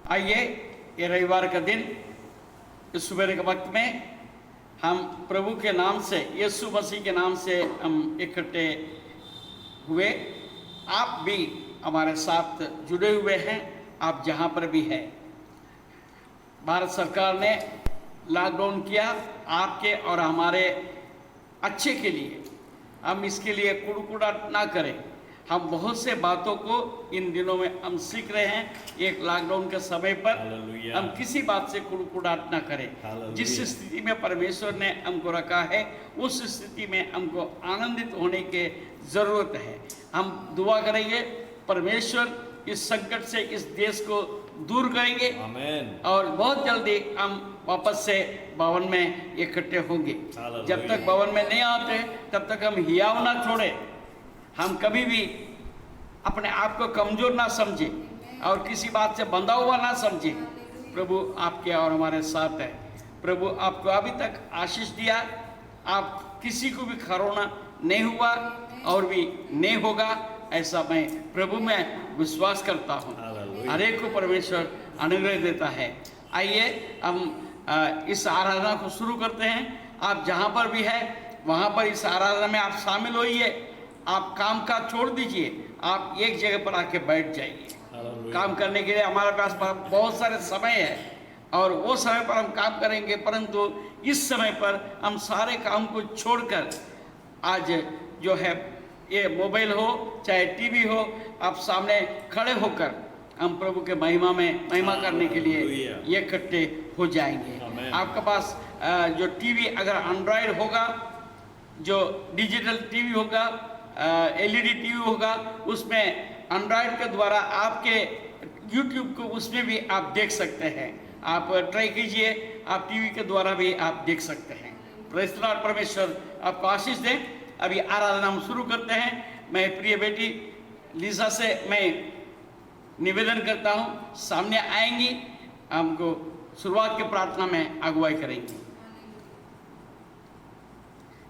आइए ये रविवार का दिन इस सुबह के वक्त में हम प्रभु के नाम से, यीशु मसीह के नाम से हम इकट्ठे हुए। आप भी हमारे साथ जुड़े हुए हैं, आप जहाँ पर भी हैं। भारत सरकार ने लॉकडाउन किया आपके और हमारे अच्छे के लिए। हम इसके लिए कुड़कुड़ाहट ना करें। हम बहुत से बातों को इन दिनों में हम सीख रहे हैं। एक लॉकडाउन के समय पर हम किसी बात से कुड़कुड़ाहट ना करें। जिस स्थिति में परमेश्वर ने हमको रखा है उस स्थिति में हमको आनंदित होने की ज़रूरत है। हम दुआ करेंगे, परमेश्वर इस संकट से इस देश को दूर करेंगे। आमीन। और बहुत जल्दी हम वापस से भवन में इकट्ठे होंगे। जब तक भवन में नहीं आते तब तक हम हियाव ना छोड़े। हम कभी भी अपने आप को कमजोर ना समझे और किसी बात से बंधा हुआ ना समझे। प्रभु आपके और हमारे साथ है। प्रभु आपको अभी तक आशीष दिया। आप किसी को भी खरोना नहीं हुआ और भी नहीं होगा, ऐसा मैं प्रभु में विश्वास करता हूँ। हर एक को परमेश्वर अनुग्रह देता है। आइए हम इस आराधना को शुरू करते हैं। आप जहाँ पर भी है वहाँ पर इस आराधना में आप शामिल होइए। आप काम काज छोड़ दीजिए, आप एक जगह पर आके बैठ जाइए। काम करने के लिए हमारे पास बहुत सारे समय है और वो समय पर हम काम करेंगे, परंतु इस समय पर हम सारे काम को छोड़कर आज जो है ये मोबाइल हो चाहे टीवी हो, आप सामने खड़े होकर हम प्रभु के महिमा करने के लिए ये इकट्ठे हो जाएंगे। आपके पास जो टीवी अगर एंड्रॉयड होगा, जो डिजिटल टीवी होगा, एलईडी टीवी होगा, उसमें एंड्रॉयड के द्वारा आपके यूट्यूब को उसमें भी आप देख सकते हैं। आप ट्राई कीजिए, आप टीवी के द्वारा भी आप देख सकते हैं। Praise the Lord. परमेश्वर आपको आशीष दे। अभी आराधना हम शुरू करते हैं। मैं प्रिय बेटी लीसा से मैं निवेदन करता हूँ, सामने आएंगी, हमको शुरुआत की प्रार्थना में अगुवाई करेंगी।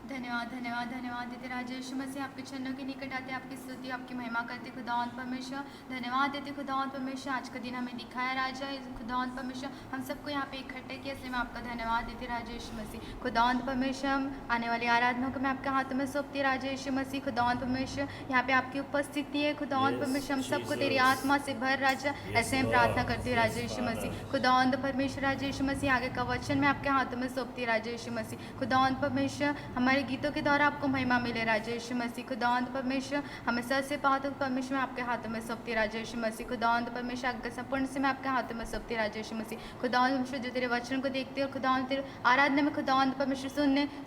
धन्यवाद धन्यवाद धन्यवाद देते राजा यीशु मसीह, आपके चरणों के निकट आते आपकी स्तुति आपकी महिमा करते खुदावंद परमेश्वर। धन्यवाद देते खुदावंद परमेश्वर, आज का दिन हमें दिखाया राजा खुदावंद परमेश्वर, हम सबको यहाँ पे इकट्ठे किया, इसलिए मैं आपका धन्यवाद देते राजा यीशु मसीह। खुदावंद परमेश्वर, हम आने वाली आराधना को मैं आपके हाथों में सौंपती राजा यीशु मसीह। खुदावंद परमेश्वर, यहाँ पे आपकी उपस्थिति है खुदावंद परमेश्वर, हम सबको तेरी आत्मा से भर राजा, ऐसे हम प्रार्थना करते राजा यीशु मसीह। खुदावंद परमेश्वर राजा यीशु मसीह, आगे का वचन मैं आपके हाथों में सौंपती राजा यीशु मसीह। खुदावंद परमेश्वर, हमारे गीतों के द्वारा आपको महिमा मिले राजा यीशु मसीह। खुदावंद परमेश्वर, हमें सर से पाँव तक परमेश्वर मैं आपके हाथों में सौंपती राजा यीशु मसीह। खुदावंद परमेश्वर, आगे संपूर्ण से मैं आपके हाथों में सौंपती राजा यीशु मसीह। खुदावंद परमेश्वर, जो तेरे वचन को देखते और खुदावंद तेरे आराधना में खुदावंद परमेश्वर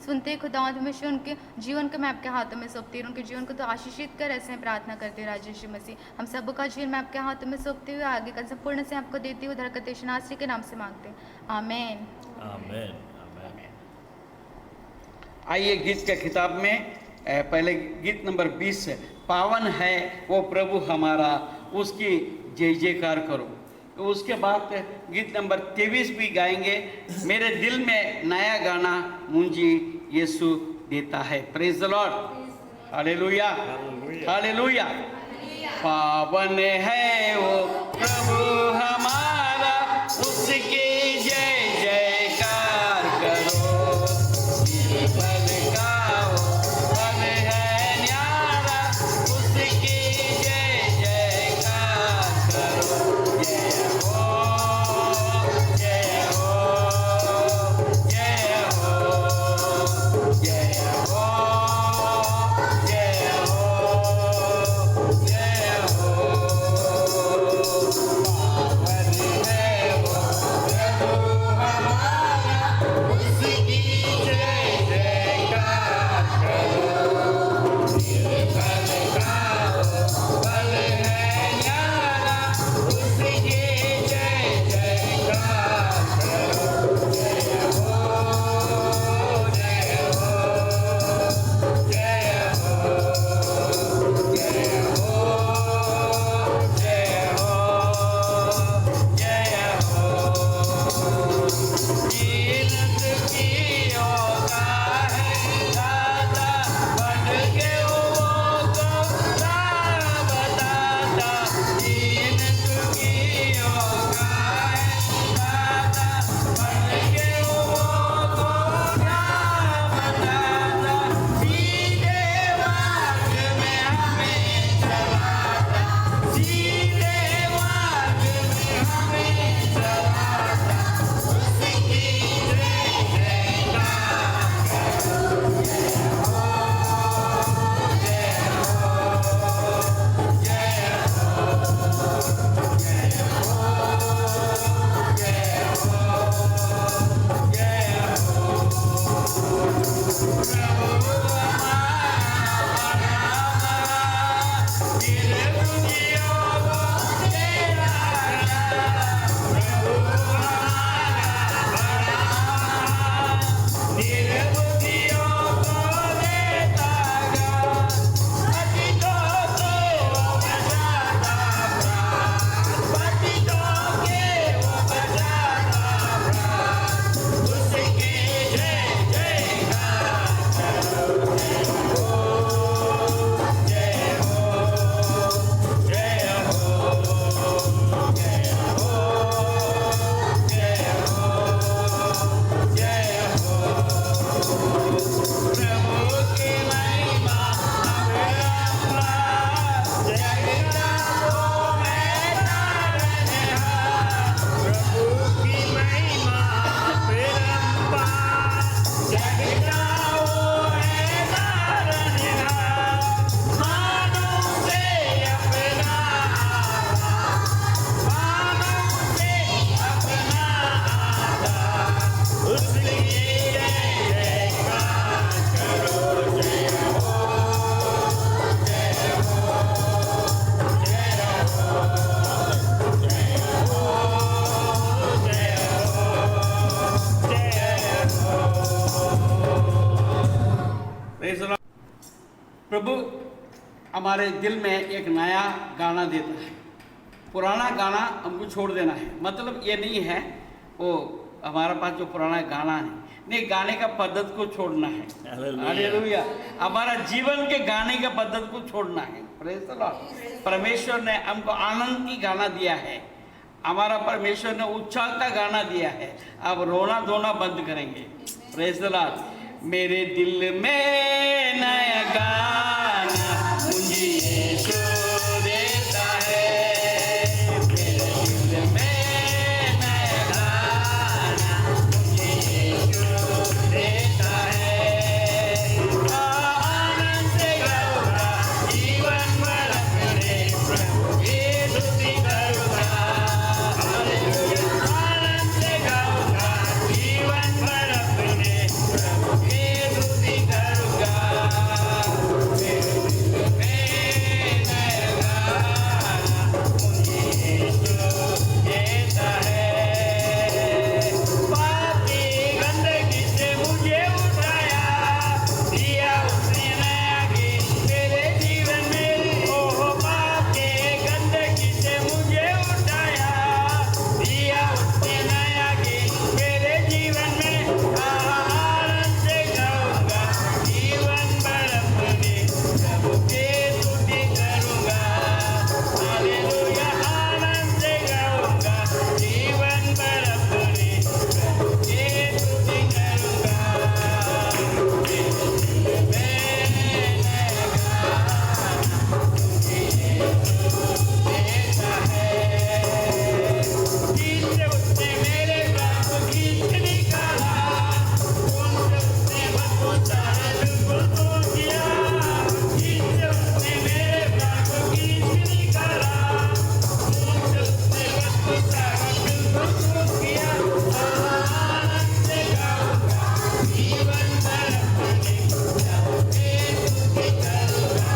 सुनते खुदावंद परमेश्वर, उनके जीवन को मैं आपके हाथों में सौंपती हूँ। उनके जीवन को तो आशीषित कर, ऐसे मैं प्रार्थना करती हूँ राजा यीशु मसीह। हम सबका जीवन मैं आपके हाथों में सौंपती हूँ, आगे का संपूर्ण से आपको देती हूँ। धरकते नासरी के नाम से मांगते हैं, आमीन आमीन। आइए गीत के किताब में पहले गीत नंबर 20 है, पावन है वो प्रभु हमारा, उसकी जय जयकार करो। तो उसके बाद गीत नंबर 23 भी गाएंगे, मेरे दिल में नया गाना मुझे यीशु देता है। Praise the lord. Hallelujah hallelujah. पावन है वो प्रभु हमारा, उसकी जय जयकार करो। हमारे दिल में एक नया गाना देता है। पुराना गाना हमको छोड़ देना है। मतलब ये नहीं है वो हमारे पास जो पुराना गाना है, नहीं, गाने का पद्धत को छोड़ना है। हालेलुया। हमारा जीवन के गाने का पद्धत को छोड़ना है। Praise the Lord. परमेश्वर ने हमको आनंद की गाना दिया है, हमारा परमेश्वर ने उत्साह का गाना दिया है। अब रोना धोना बंद करेंगे। Praise the Lord. मेरे दिल में नया गाना मुझे यीशु देता है। मेरे दिल में नया गाना मुझे यीशु देता है। आनंद से गाऊंगा जीवन भर अपने प्रभु की स्तुति करूंगा। हालेलुया। आनंद से गाऊंगा जीवन भर अपने प्रभु की स्तुति करूंगा। मेरे दिल में नया गाना मुझे यीशु देता है। पाप की गंदगी से मुझे उठाया, दिया उसने नया गीत मेरे जीवन में। ओह, पाप के गंदगी से मुझे उठाया, दिया उसने नया गीत मेरे जीवन में। आनंद से गाऊंगा जीवन भर अपने प्रभु की स्तुति करूंगा। हालेलुया। आनंद से गाऊंगा जीवन भर अपने प्रभु की स्तुति करूंगा। मेरे दिल में नया गाना मुझे यीशु देता है। जिससे उसने मेरे प्राण को खींच निकाला, उनसे उसने बहुत सारा बिल्कुल तोड़ दिया। जिससे उसने मेरे प्राण को खींच निकाला, उनसे उसने बहुत सारा बिल्कुल तोड़ दिया। आनंद से गाऊंगा जीवन भर अपने प्रभु की स्तुति करूंगा।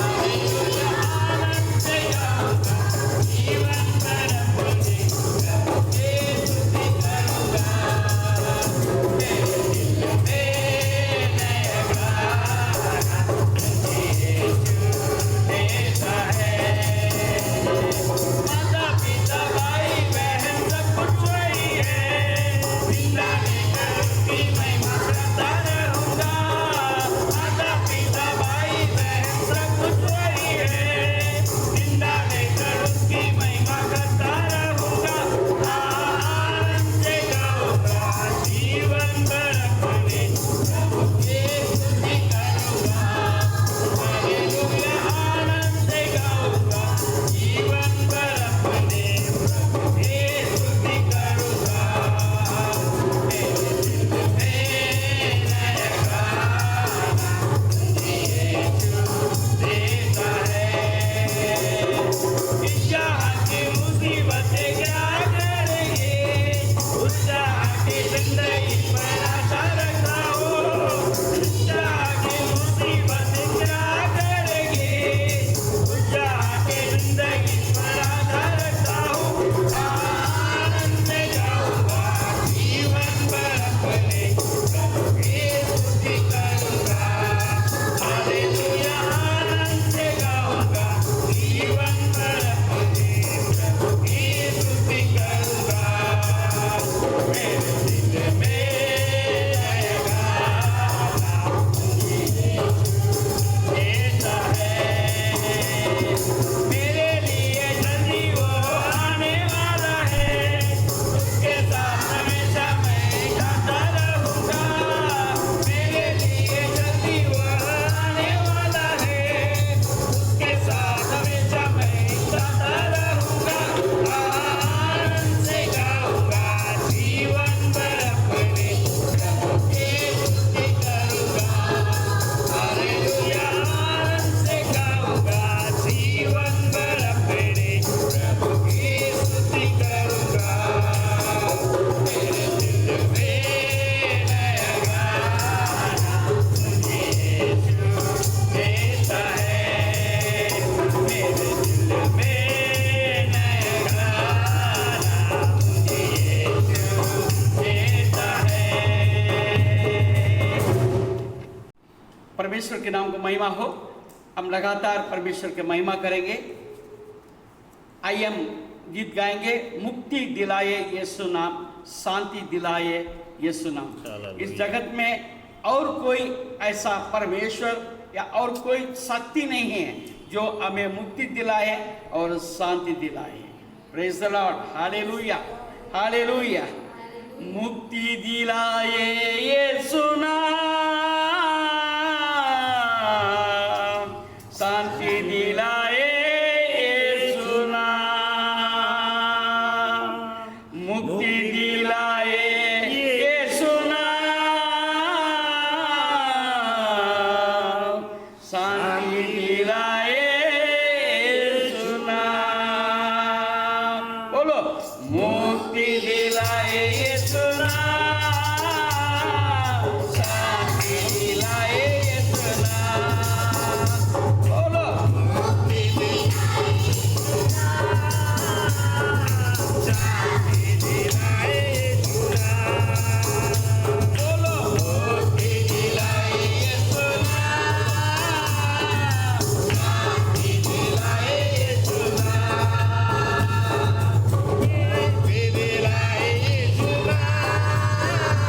हालेलुया। आनंद से गाऊंगा जीवन भर अपने प्रभु की स्तुति करूंगा। मेरे दिल में नया गाना मुझे यीशु देता है। माता पिता भाई बहन सब कुछ वही है, जिंदा लेकर उसकी महिमा करता रहूंगा। माता पिता भाई बहन सब कुछ वही है, जिंदा लेकर उसकी महिमा करता रहूंगा। आनंद से गाऊंगा जीवन भर अपने प्रभु की स्तुति करूंगा। हालेलुया। आनंद से गाऊंगा जीवन भर अपने प्रभु की स्तुति करूंगा। मेरे दिल में नया गाना मुझे यीशु देता है। इच्छा की मुसीबतें क्या करेंगे, उत्साह की जिंदगी पर आशा रखा हो। इच्छा की मुसीबतें क्या करेंगे, उत्साह की जिंदगी पर आशा रखा हो। आनंद से गाऊंगा जीवन भर अपने प्रभु की स्तुति करूंगा। हालेलुया। आनंद से गाऊंगा जीवन भर अपने प्रभु की स्तुति करूंगा। मेरे दिल में नया गाना मुझे यीशु देता है। मेरे लिए जल्दी वो आने वाला है, उसके साथ हमेशा मैं गाता रहूंगा। मेरे लिए जल्दी वो आने वाला है, उसके साथ हमेशा मैं गाता रहूंगा। आनंद से गाऊंगा जीवन भर अपने प्रभु की स्तुति करूंगा। हालेलुया। आनंद से गाऊंगा जीवन भर अपने प्रभु की स्तुति करूंगा। मेरे दिल में नया गाना मुझे यीशु देता है। मेरे दिल में नया गाना मुझे यीशु देता है। परमेश्वर के नाम को महिमा हो। हम लगातार परमेश्वर की महिमा करेंगे। आइए हम गीत गाएंगे, मुक्ति दिलाए यीशु नाम, शांति दिलाए यीशु नाम। इस जगत में और कोई ऐसा परमेश्वर या और कोई शक्ति नहीं है जो हमें मुक्ति दिलाए और शांति दिलाए। Praise the lord, hallelujah hallelujah. मुक्ति दिलाए यीशु नाम, शांति दिलाए यीशु नाम, मुक्ति दिलाए यीशु नाम, शांति दिलाए यीशु नाम। बोलो, मुक्ति दिलाए यीशु नाम, शांति दिलाए यीशु नाम। बोलो, मुक्ति दिलाए यीशु नाम, शांति दिलाए यीशु नाम। बोलो, मुक्ति दिलाए यीशु नाम, शांति दिलाए यीशु नाम। मुक्ति दिलाए यीशु नाम,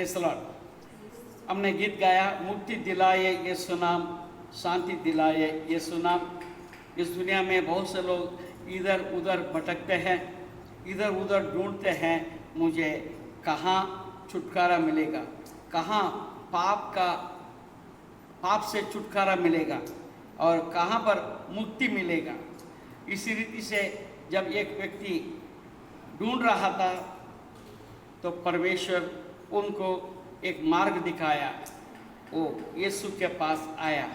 प्रेज द लॉर्ड। हमने गीत गाया, मुक्ति दिलाए यीशु नाम, शांति दिलाए यीशु नाम। इस दुनिया में बहुत से लोग इधर उधर भटकते हैं, इधर उधर ढूंढते हैं, मुझे कहाँ छुटकारा मिलेगा, कहाँ पाप से छुटकारा मिलेगा और कहाँ पर मुक्ति मिलेगा। इसी रीति से जब एक व्यक्ति ढूंढ रहा था तो परमेश्वर उनको एक मार्ग दिखाया, वो यीशु के पास आया।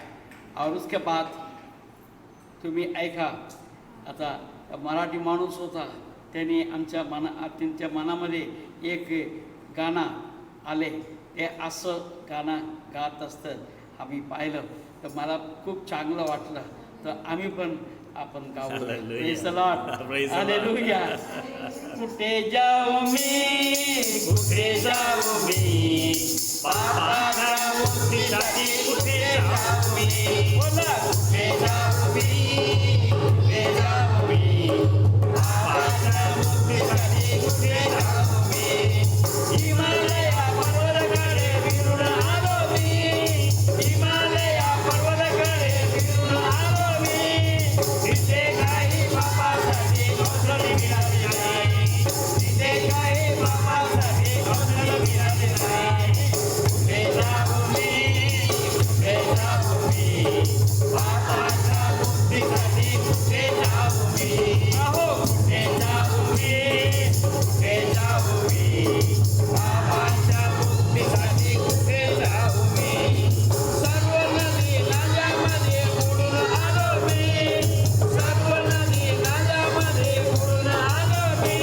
और उसके बाद तुम्ही ऐका, आता मराठी माणूस होता, त्याने त्यांच्या मनामध्ये एक गाणं आले, ते असं गाणं गात असतं आम्ही पाहिलं, तर मला खूप चांगलं वाटलं, तर आम्ही पण आपण गाऊ। Praise the lord, hallelujah. कुठे जाऊ मी पापाच्या मुक्तीसाठी, कुठे जाऊ मी, बोला कुठे जाऊ मी पापाच्या मुक्तीसाठी, कुठे जाऊ मी, हिमालया पर्वताकडे फिरून आलो मी, हिमालया पर्वताकडे फिरून आलो मी, तिथे काही पापासाठी औषध मिळाले नाही, तिथे काही पापासाठी औषध मिळाले नाही, कुठे जाऊ मी पापाच्या मुक्तीसाठी, कुठे जाऊ मी, अहो कुठे जाऊ मी पापाच्या मुक्तीसाठी, कुठे जाऊ मी, सर्व नदी नाल्यामध्ये बुडून आलो मी, सर्व नदी नाल्यामध्ये बुडून आलो मी,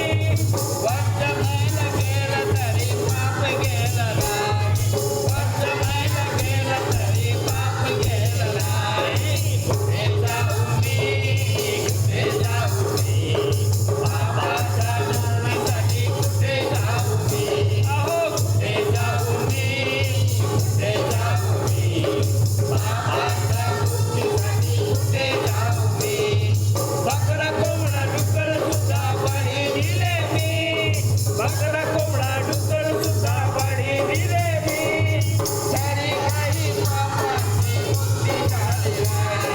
वर्ष मैल गेलं तरी पाप गेलं नाही, वर्ष मैल गेलं तरी पाप गेलं नाही, कुठे जाऊ मी पापाच्या मुक्तीसाठी, कुठे जाऊ मी, अहो कुठे जाऊ मी पापाच्या मुक्तीसाठी, कुठे जाऊ मी, बकरा कोंबडा डुक्कर सुद्धा बळी दिले मी, बकरा कोंबडा डुक्कर सुद्धा बळी दिले मी, तरी काही पापाची मुक्ती झाली नाही,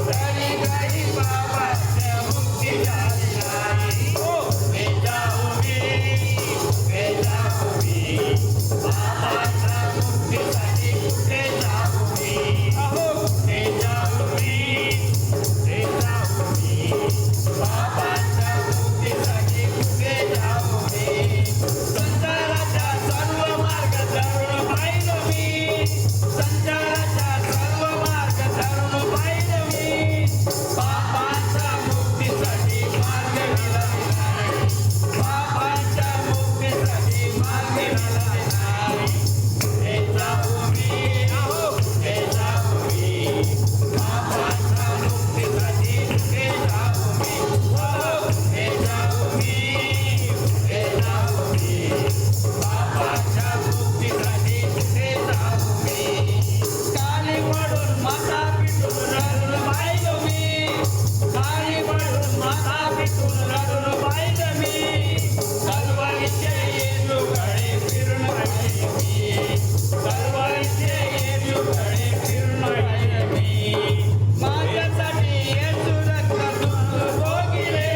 तरी काही पापाची मुक्ती झाली नाही, ओ कुठे जाऊ मी पापाच्या मुक्तीसाठी, कुठे जाऊ मी, अहो कुठे जाऊ मी पापाच्या मुक्तीसाठी, कुठे जाऊ मी, संसाराचा सर्व मार्ग धरून पाहिलं मी, संसाराचा सर्व मार्ग धरून पाहिलं मी, पापाच्या मुक्तीसाठी मार्ग मिळाला नाही, पापाच्या मुक्तीसाठी मार्ग मिळाला नाही, कुठे जाऊ मी, अहो कुठे जाऊ मी पापाच्या मुक्तीसाठी, कुठे जाऊ मी, अहो कुठे जाऊ मी पापाच्या मुक्तीसाठी, कुठे जाऊ मी, काली पडून माथा पिटून रडून पाहिलं मी, काली पडून माथा पिटून रडून पाहिलं मी, कलवरीचे येशूकडे फिरून पाहिलं मी, कलवरीचे येशूकडे फिरून पाहिलं मी, माझ्यासाठी येशू रक्त दुःख भोगिले,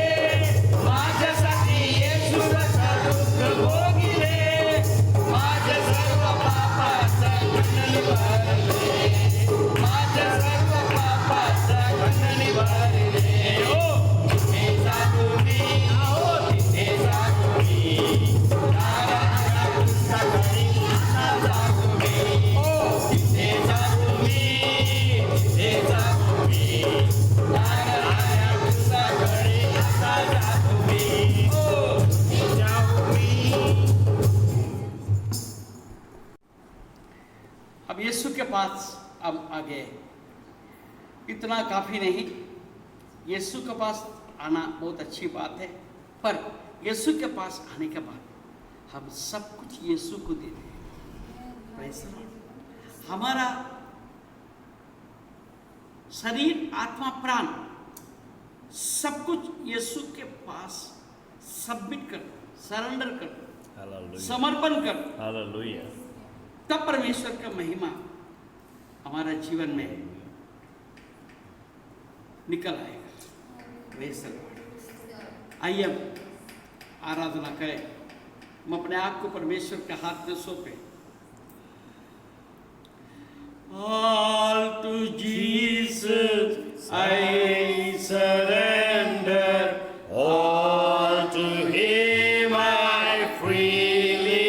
माझ्यासाठी येशू रक्त दुःख भोगिले, माझ्या सर्व पापाचं खंडन भरले, माझ्या सर्व पापाचं खंडन भरले, ओ तिथे जातो मी, अहो तिथे जातो मी, नारायणाच्या पुस्तकाने आता जातो मी, ओ तिथे जातो मी, नारायणाच्या पुस्तकाने आता जातो मी, ओ तिथे जाऊ मी। अब यीशु के पास अब आगे, इतना काफ़ी नहीं, यीशु के पास आना बहुत अच्छी बात है, पर यीशु के पास आने के बाद हम सब कुछ यीशु को दे दें। Praise the Lord. हमारा शरीर, आत्मा, प्राण सब कुछ यीशु के पास सबमिट कर, सरेंडर कर, Hallelujah. समर्पण कर। Hallelujah. तब परमेश्वर का महिमा हमारा जीवन में निकल आएगा। Praise the Lord. आइए हम आराधना करें, हम अपने आप को परमेश्वर के हाथ में सौंपें। All to Jesus I surrender, All to Him I freely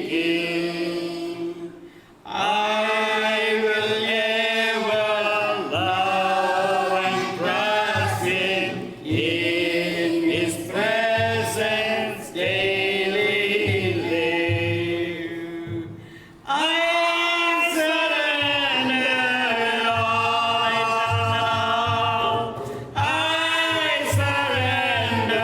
give. I will ever love and trust in His presence daily live. I surrender all now. I surrender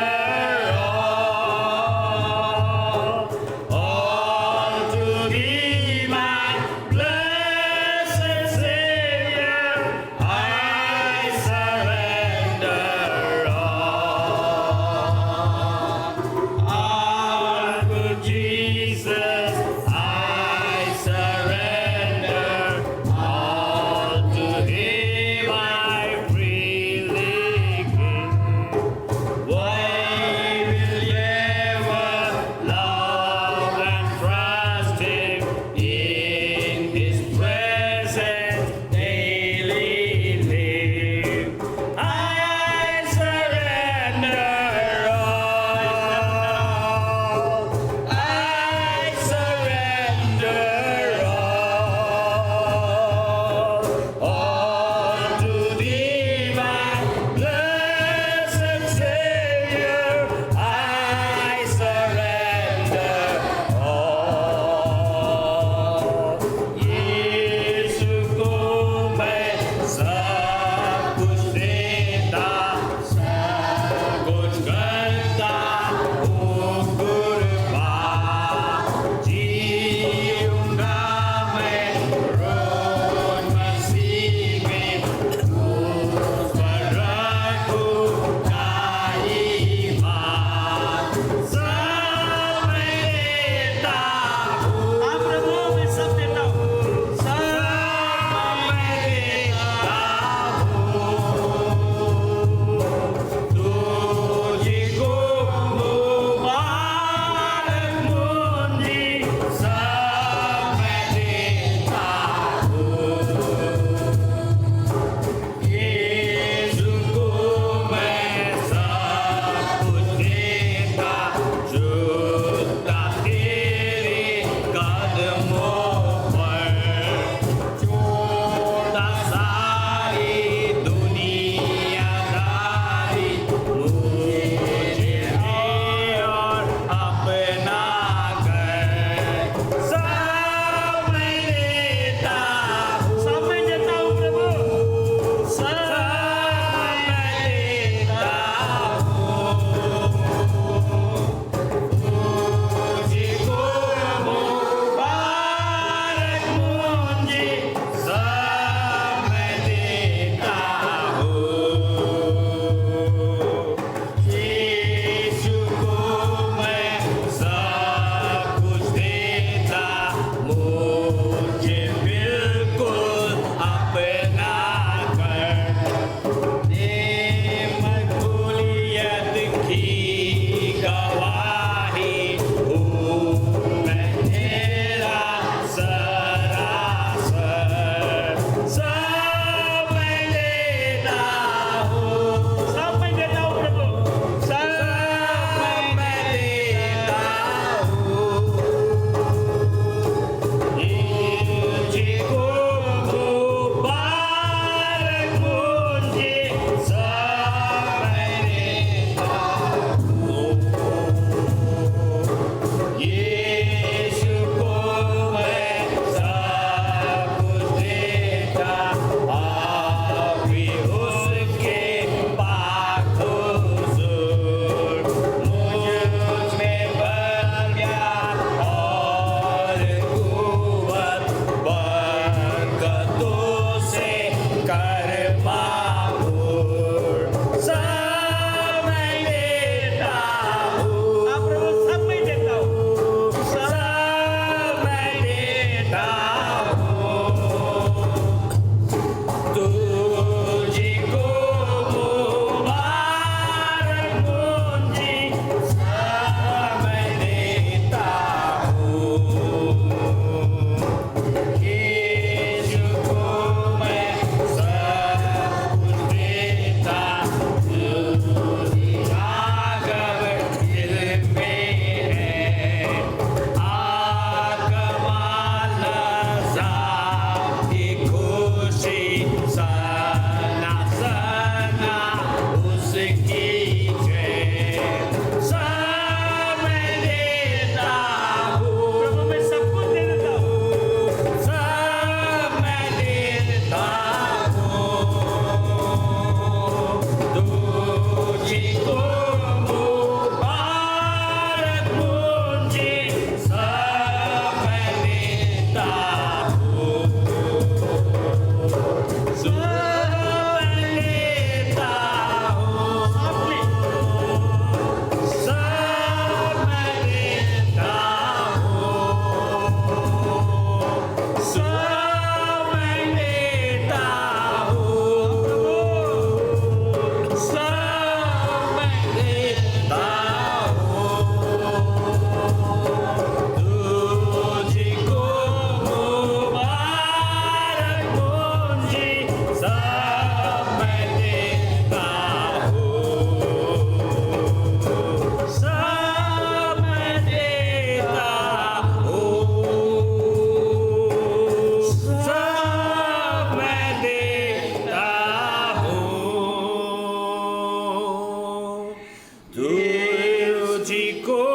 तुझको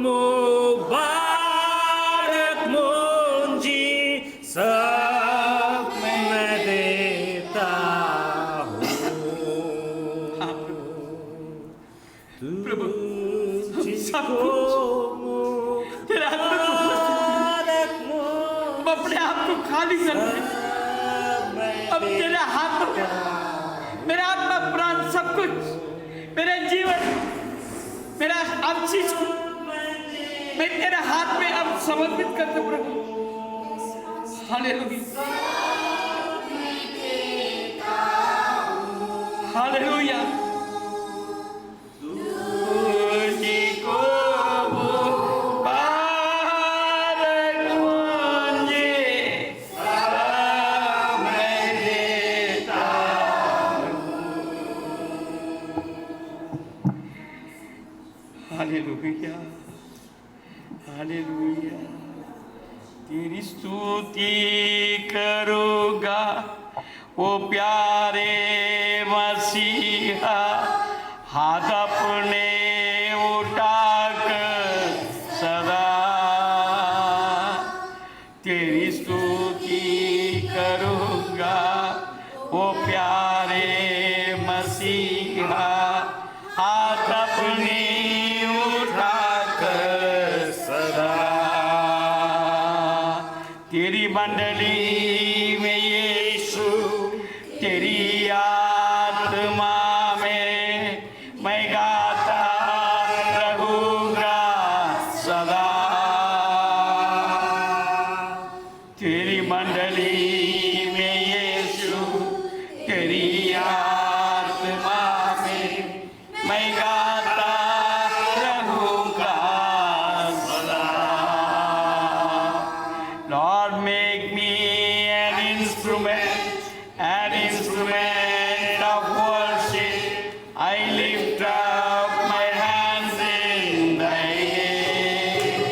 मुबारक मुंजी सब मैं देता हूँ। प्रभु, सब तुझको तेरे हाथ में मुबारक हम अपने आप को खाली करते हैं। अब तेरे हाथ में मेरा आत्मा प्राण सब कुछ, मेरा जीवन, मेरा हर चीज को मैं तेरे हाथ में अब समर्पित करता हूं प्रभु। Hallelujah, hallelujah. तुझको मुबारक मुंजी सब मैं देता हूं। Hallelujah, hallelujah. तेरी स्तुति करूँगा ओ प्यारे मसीहा, हाथ अपने उठाकर सदा तेरी स्तुति करूँगा ओ प्यारे मसीहा, हाथ अपने उठाकर सदा तेरी मंडली में यीशु, तेरी आत्मा में मैं गाता रहूँगा सदा। तेरी मंडली में यीशु, तेरी आत्मा में मैं गाता रहूँगा सदा। Lord, make me an instrument of worship. I lift up my hands in thy name.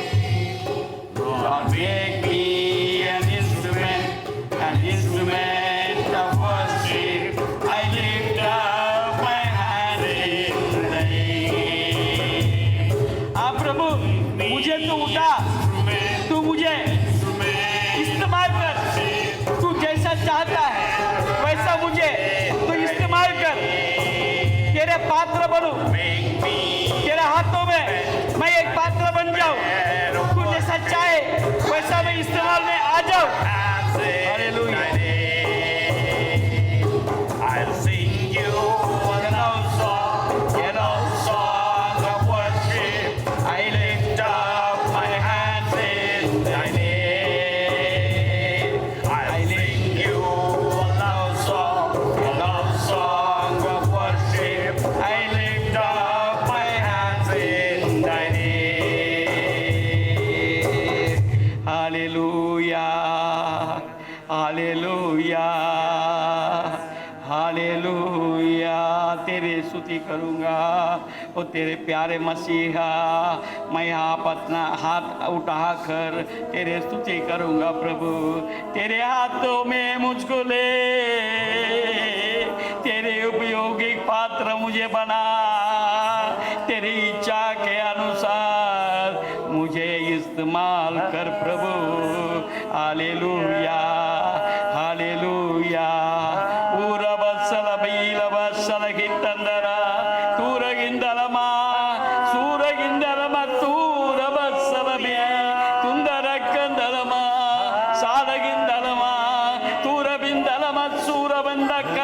Lord, make me an instrument of worship. I lift up my hands in thy name. हाँ प्रभु, मुझे तो उठा, तू मुझे इस्तेमाल कर, तू जैसा चाहता है वैसा मुझे तू इस्तेमाल कर। तेरे पात्र बनूं, तेरे हाथों में मैं एक पात्र बन जाऊं, तू जैसा चाहे वैसा मैं इस्तेमाल में आ जाऊं। Hallelujah. I'll sing you an old song of worship. I lift up my hands in thy name. I'll sing you a love song of worship. I lift up my hands in thy name. Hallelujah, hallelujah, hallelujah. तेरे स्तुति करूँगा ओ तेरे प्यारे मसीहा, मैं आप अपना हाथ उठाकर तेरे स्तुति करूँगा प्रभु। तेरे हाथों में मुझको ले, तेरे उपयोगी पात्र मुझे बना, तेरी इच्छा के अनुसार मुझे इस्तेमाल कर प्रभु। Hallelujah, hallelujah. ूरबत्सलबीलबत्सलगित्तन्दरा तूरगिन्दलमा सूरगिन्दलम तूरबत्सलबी तुन्दरक्कन्दलमा सालगिन्दलमा तूरबिन्दलम सूरबन्दक्क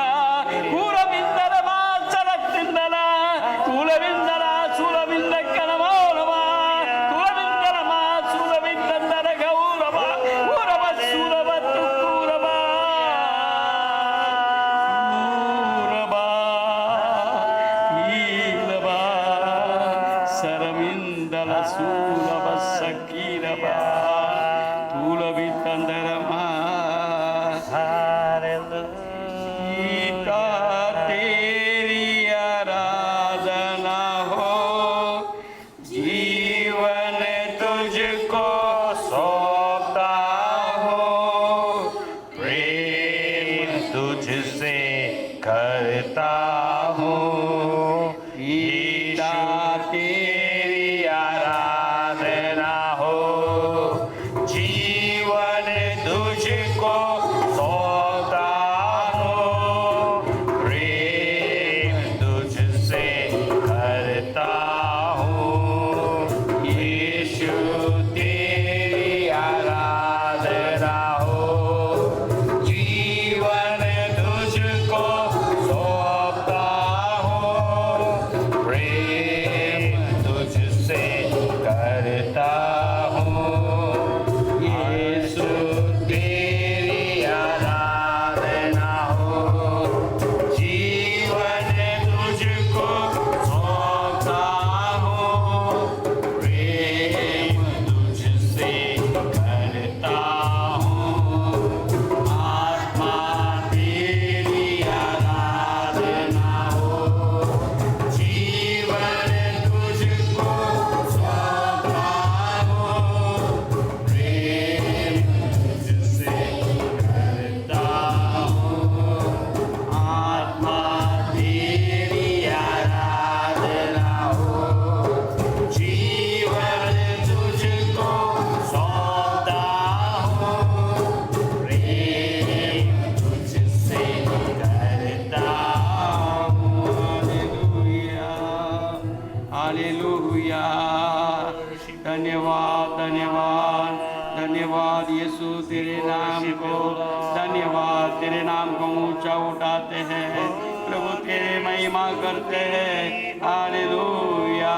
पूरबिन्दलमा सलक्तिन्दल तूलबिन्दल सूरबिन्दक्कनमो नमः तूलबिन्दलमा सूरबिन्दन्दर गौरव ऊरबत्सूरबत्तु तेरी आराधना हो, जीवन तुझको सौंपता हो, प्रेम तुझसे करता हूँ। गीता तेरी हालेलुया। धन्यवाद धन्यवाद धन्यवाद यीशु, तेरे नाम को धन्यवाद, तेरे नाम को ऊंचा उठाते हैं प्रभु, तेरे महिमा करते हैं। Hallelujah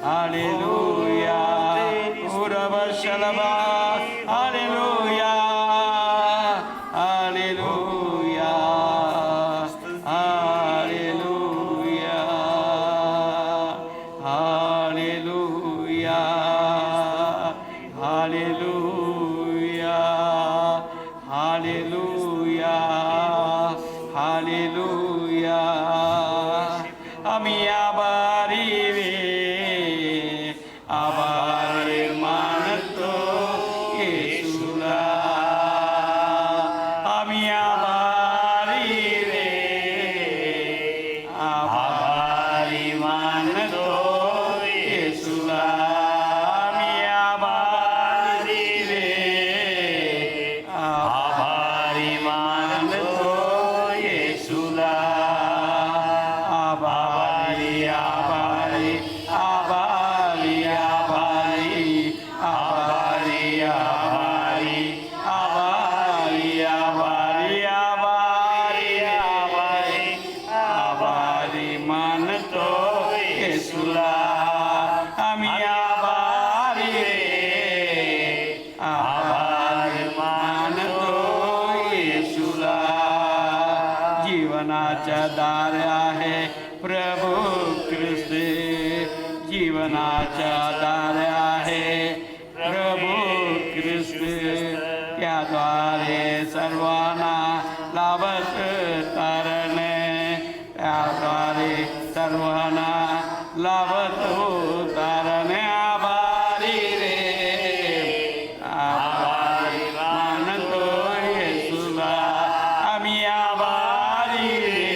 hallelujah. उरवशलबा hallelujah hallelujah hallelujah hallelujah hallelujah hallelujah hallelujah. आमी आभारी रे, आभार मानतो येशूला। आमी आभारी रे, आभारी मानतो येशूला। आमी आभारी रे, आभारी मानतो येशूला। आभारी आभारी आभारी आभारी आभारी आभारी आभारी आभारी आभारी आभारी आभारी मानतो येशूला। आम्ही आभारी रे, आभार मानतो येशूला। जीवनाचा दार आहे प्रभू ख्रिस्त, जीवनाचा दार आहे प्रभू ख्रिस्त। त्याद्वारे सर्वांना लाभत तारणे, त्याद्वारे सर्वांना लाभत तारणे। आभारी रे, आभारी मानतो येशूला। आम्ही आभारी रे,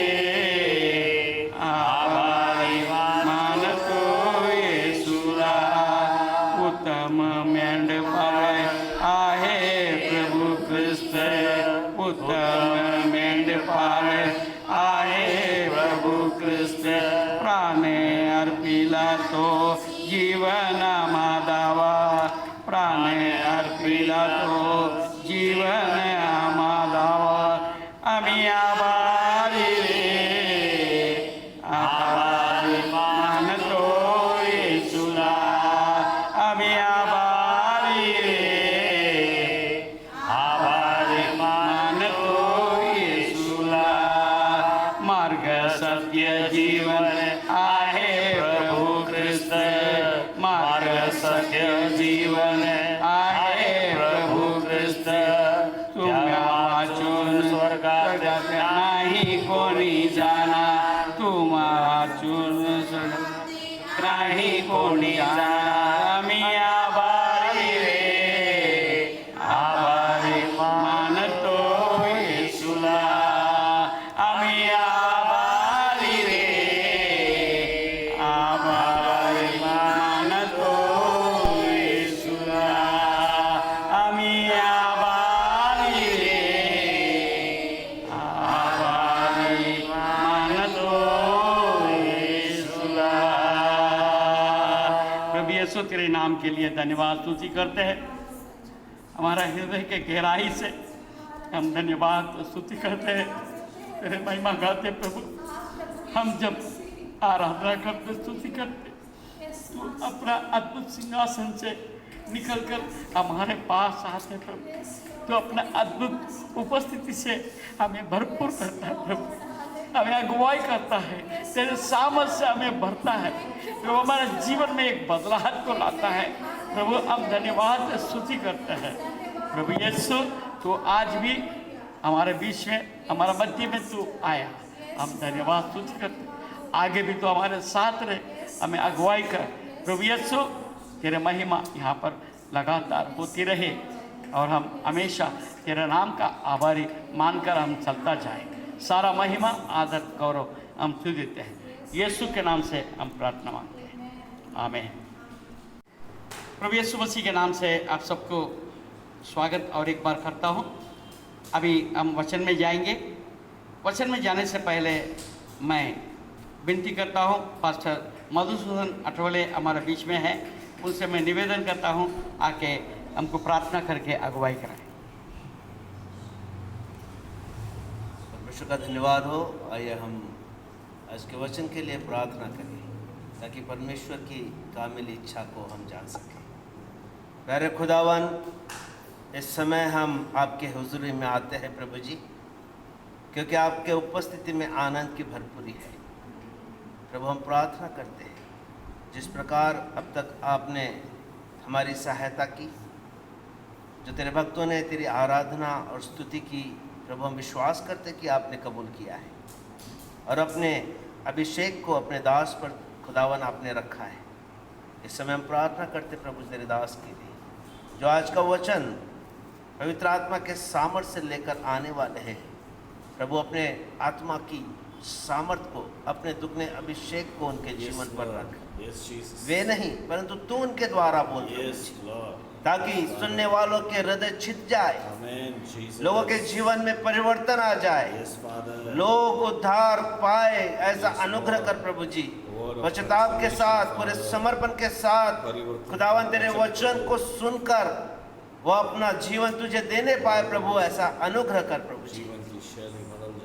आभारी मानतो येशूला। उत्तम मेंढपाळ आहे प्रभू ख्रिस्त, उत्तम मेंढपाळ आहे प्रभू ख्रिस्त। प्राणे अर्पिला तो जीवन माधावा, प्राणे अर्पिला तो जीवन माधावा। आम्ही आभारी रे, आभारी मानतो येशूला। आम्ही आभारी रे, आभारी मानतो येशूला। मार्ग सत्य जीवन आहे प्रभू ख्रिस्त, मार्ग सत्य जीवन आहे प्रभू ख्रिस्त। तुम्हा वाचून स्वर्गात नाही कोणी जाणार, तुम्हा वाचून नाही कोणी जाणार। आम्ही आभारी रे, आभारी मानतो येशूला। आम्ही आभारी रे, आभारी मानतो येशूला। आम्ही आभारी रे, आभारी मानतो येशूला। प्रभु यीशु, तेरे नाम के लिए धन्यवाद स्तुति करते हैं। हमारा हृदय के गहराई से हम धन्यवाद स्तुति करते हैं, तेरे महिमा गाते प्रभु। हम जब आराधना करते स्तुति करते, तू अपना अद्भुत सिंहासन से निकलकर हमारे पास आते प्रभु। तो अपना अद्भुत उपस्थिति से हमें भरपूर करता है प्रभु, हमें अगुवाई करता है, तेरे सामर्थ से हमें भरता है प्रभु, हमारे जीवन में एक बदलाव को लाता है प्रभु। हम धन्यवाद स्तुति करते हैं प्रभु यीशु। तो आज भी हमारे बीच में, हमारा मध्य में तू आया, हम धन्यवाद स्तुति करते। आगे भी तो हमारे साथ रहे, हमें अगुवाई कर प्रभु यीशु। तेरे महिमा यहाँ पर लगातार होती रहे और हम हमेशा तेरे नाम का आभारी मानकर हम चलता जाए। सारा महिमा आदर गौरव हम तुझे देते हैं, यीशु के नाम से हम प्रार्थना मांगते हैं, आमीन। प्रभु यीशु मसीह के नाम से आप सबको स्वागत और एक बार करता हूँ। अभी हम वचन में जाएंगे। वचन में जाने से पहले मैं विनती करता हूँ, पास्टर मधुसूदन अठवले हमारे बीच में है, उनसे मैं निवेदन करता हूँ आके हमको प्रार्थना करके अगुवाई कराएं। परमेश्वर का धन्यवाद हो। आइए हम आज के वचन के लिए प्रार्थना करें ताकि परमेश्वर की कामिल इच्छा को हम जान सकें। प्यारे खुदावन, इस समय हम आपके हुजूरी में आते हैं प्रभु जी, क्योंकि आपके उपस्थिति में आनंद की भरपूरी है। प्रभु हम प्रार्थना करते हैं जिस प्रकार अब तक आपने हमारी सहायता की, जो तेरे भक्तों ने तेरी आराधना और स्तुति की, प्रभु हम विश्वास करते कि आपने कबूल किया है और अपने अभिषेक को अपने दास पर खुदावन आपने रखा है। इस समय हम प्रार्थना करते प्रभु तेरे दास के लिए, जो आज का वचन पवित्र आत्मा के सामर्थ्य से लेकर आने वाले हैं। प्रभु अपने आत्मा की सामर्थ्य को, अपने दुगने अभिषेक को उनके जीवन पर रख। वे नहीं परंतु तू उनके द्वारा बोल, ताकि सुनने वालों के हृदय छिद जाए, लोगों के जीवन में परिवर्तन आ जाए, लोग उद्धार पाए। ऐसा अनुग्रह कर प्रभु जी, पश्चाताप के साथ, पूरे समर्पण के साथ खुदावन तेरे वचन को सुनकर वो अपना जीवन तुझे देने पाए। प्रभु ऐसा अनुग्रह कर प्रभु जी।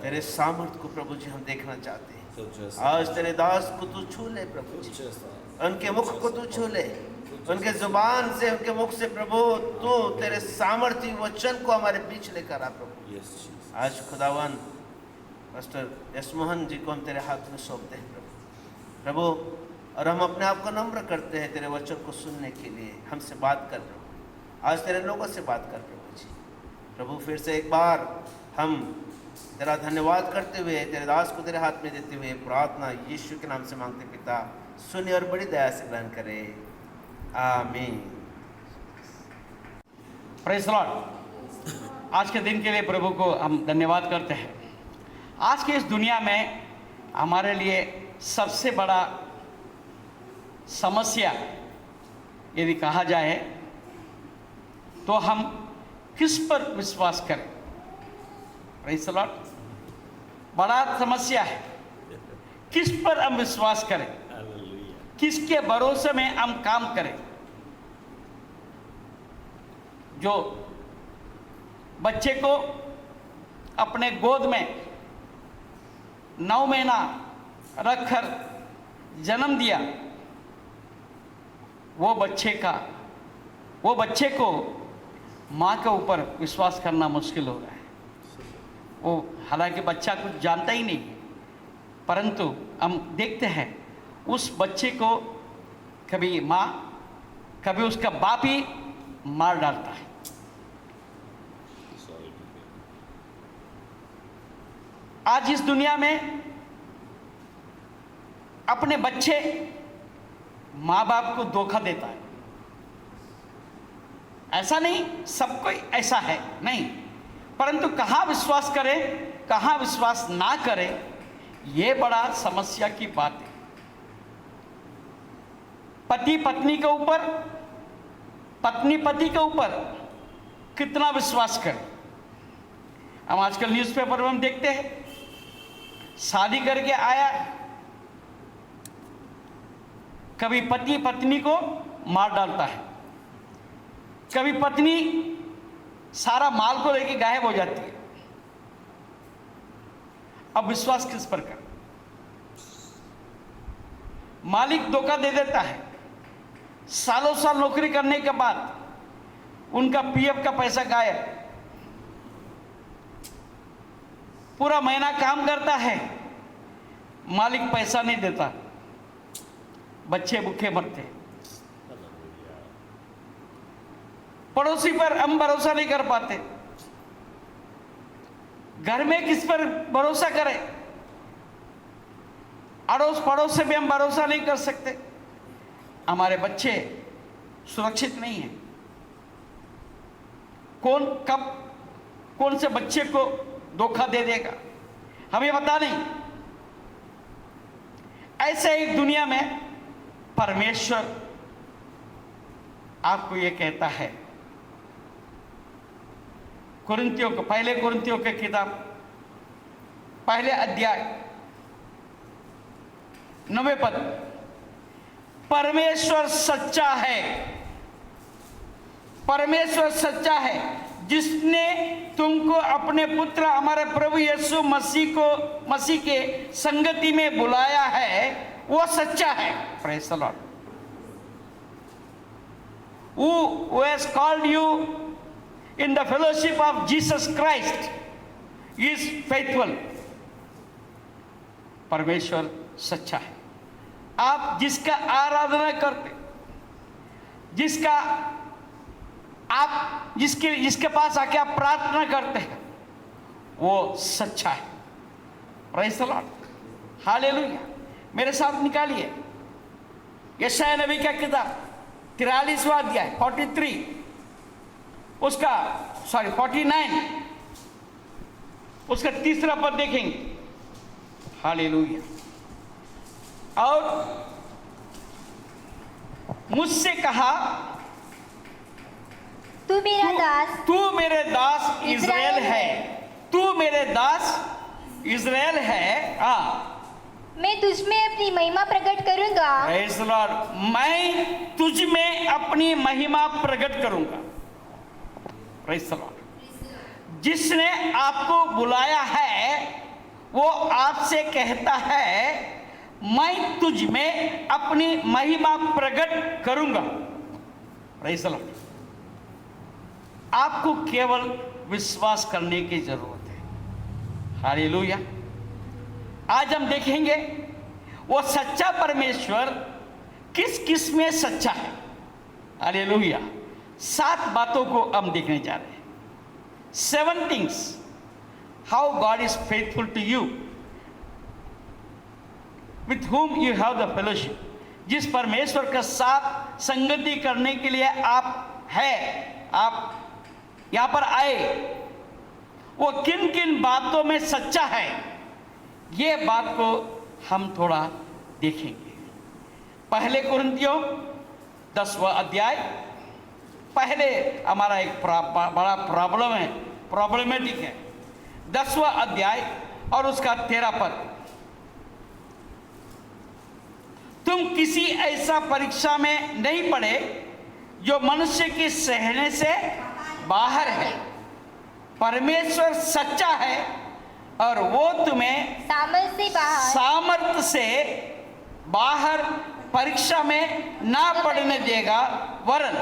तेरे सामर्थ्य को प्रभु जी हम देखना चाहते हैं। आज तेरे दास को तू छू ले प्रभु जी, उनके मुख को तू छू ले, उनके जुबान से, उनके मुख से प्रभु तू तेरे सामर्थ्य वचन को हमारे बीच लेकर आ प्रभु। आज खुदावन पास्टर एस मोहन जी को हम तेरे हाथ में सौंपते हैं प्रभु। और हम अपने आप को नम्र करते हैं तेरे वचन को सुनने के लिए। हमसे बात कर प्रभु, आज तेरे लोगों से बात कर प्रभु जी। प्रभु फिर से एक बार हम तेरा धन्यवाद करते हुए तेरे दास को तेरे हाथ में देते हुए प्रार्थना यीशु के नाम से मांगते पिता, सुने और बड़ी दया से ग्रहण करे, आमीन। Praise Lord. आज के दिन के लिए प्रभु को हम धन्यवाद करते हैं। आज के इस दुनिया में हमारे लिए सबसे बड़ा समस्या यदि कहा जाए तो हम किस पर विश्वास करें। Praise Lord. बड़ा समस्या है, किस पर हम विश्वास करें, किसके भरोसे में हम काम करें। जो बच्चे को अपने गोद में 9 महीना रखकर जन्म दिया, वो बच्चे को माँ के ऊपर विश्वास करना मुश्किल हो रहा है। वो हालांकि बच्चा कुछ जानता ही नहीं, परंतु हम देखते हैं उस बच्चे को कभी माँ, कभी उसका बाप ही मार डालता है। आज इस दुनिया में अपने बच्चे माँ बाप को धोखा देता है। ऐसा नहीं सब कोई ऐसा है, नहीं, परंतु कहाँ विश्वास करें, कहाँ विश्वास ना करें, ये बड़ा समस्या की बात है। पति पत्नी के ऊपर, पत्नी पति के ऊपर कितना विश्वास करें। हम आजकल न्यूज़पेपर में हम देखते हैं, शादी करके आया, कभी पति पत्नी को मार डालता है, कभी पत्नी सारा माल को लेके गायब हो जाती है। अब विश्वास किस पर करें। मालिक धोखा दे देता है, सालों साल नौकरी करने के बाद उनका पीएफ का पैसा गायब, पूरा महीना काम करता है, मालिक पैसा नहीं देता, बच्चे भूखे मरते। पड़ोसी पर हम भरोसा नहीं कर पाते, घर में किस पर भरोसा करें, अड़ोस पड़ोस से भी हम भरोसा नहीं कर सकते। हमारे बच्चे सुरक्षित नहीं हैं। कौन कब कौन से बच्चे को धोखा दे देगा हमें पता नहीं। ऐसे एक दुनिया में परमेश्वर आपको ये कहता है, पहले कुरिन्थियों के किताब पहले अध्याय 9वें पद, परमेश्वर सच्चा है, परमेश्वर सच्चा है जिसने तुमको अपने पुत्र हमारे प्रभु यीशु मसीह के संगति में बुलाया है, वो सच्चा है। Praise the Lord. Who has called you in the fellowship of Jesus Christ is faithful। परमेश्वर सच्चा है। आप जिसका आराधना करते, जिसका आप जिसके पास आके आप प्रार्थना करते हैं, वो सच्चा है। Praise the lord, hallelujah. मेरे साथ निकालिए यशायाह नबी का किताब 43वां अध्याय 43, उसका 49, उसका 3रा पद देखेंगे। हालेलुया। और मुझसे कहा, तू मेरा दास तू मेरे दास इज़राइल है, तू मेरे दास इज़राइल है। हाँ, मैं तुझ में अपनी महिमा प्रकट करूंगा। Praise the Lord. मैं तुझ में अपनी महिमा प्रकट करूंगा। Praise the Lord. जिसने आपको बुलाया है वो आपसे कहता है, मैं तुझ में अपनी महिमा प्रकट करूंगा। Praise the Lord. आपको केवल विश्वास करने की जरूरत है। हालेलुया। आज हम देखेंगे वो सच्चा परमेश्वर किस किस में सच्चा है। हालेलुया। 7 बातों को हम देखने जा रहे हैं। 7 things how God is faithful to you, with whom you have the fellowship। जिस परमेश्वर का साथ संगति करने के लिए आप है, आप यहाँ पर आए, वो किन किन बातों में सच्चा है, ये बात को हम थोड़ा देखेंगे। पहले कुरिन्थियों 10वां अध्याय, पहले हमारा एक बड़ा प्रॉब्लम है, प्रॉब्लमेटिक है। 10वां अध्याय और उसका 13 पद। तुम किसी ऐसा परीक्षा में नहीं पड़े जो मनुष्य के सहने से बाहर है। परमेश्वर सच्चा है और वो तुम्हें सामर्थ्य से बाहर परीक्षा में ना पड़ने देगा, वरन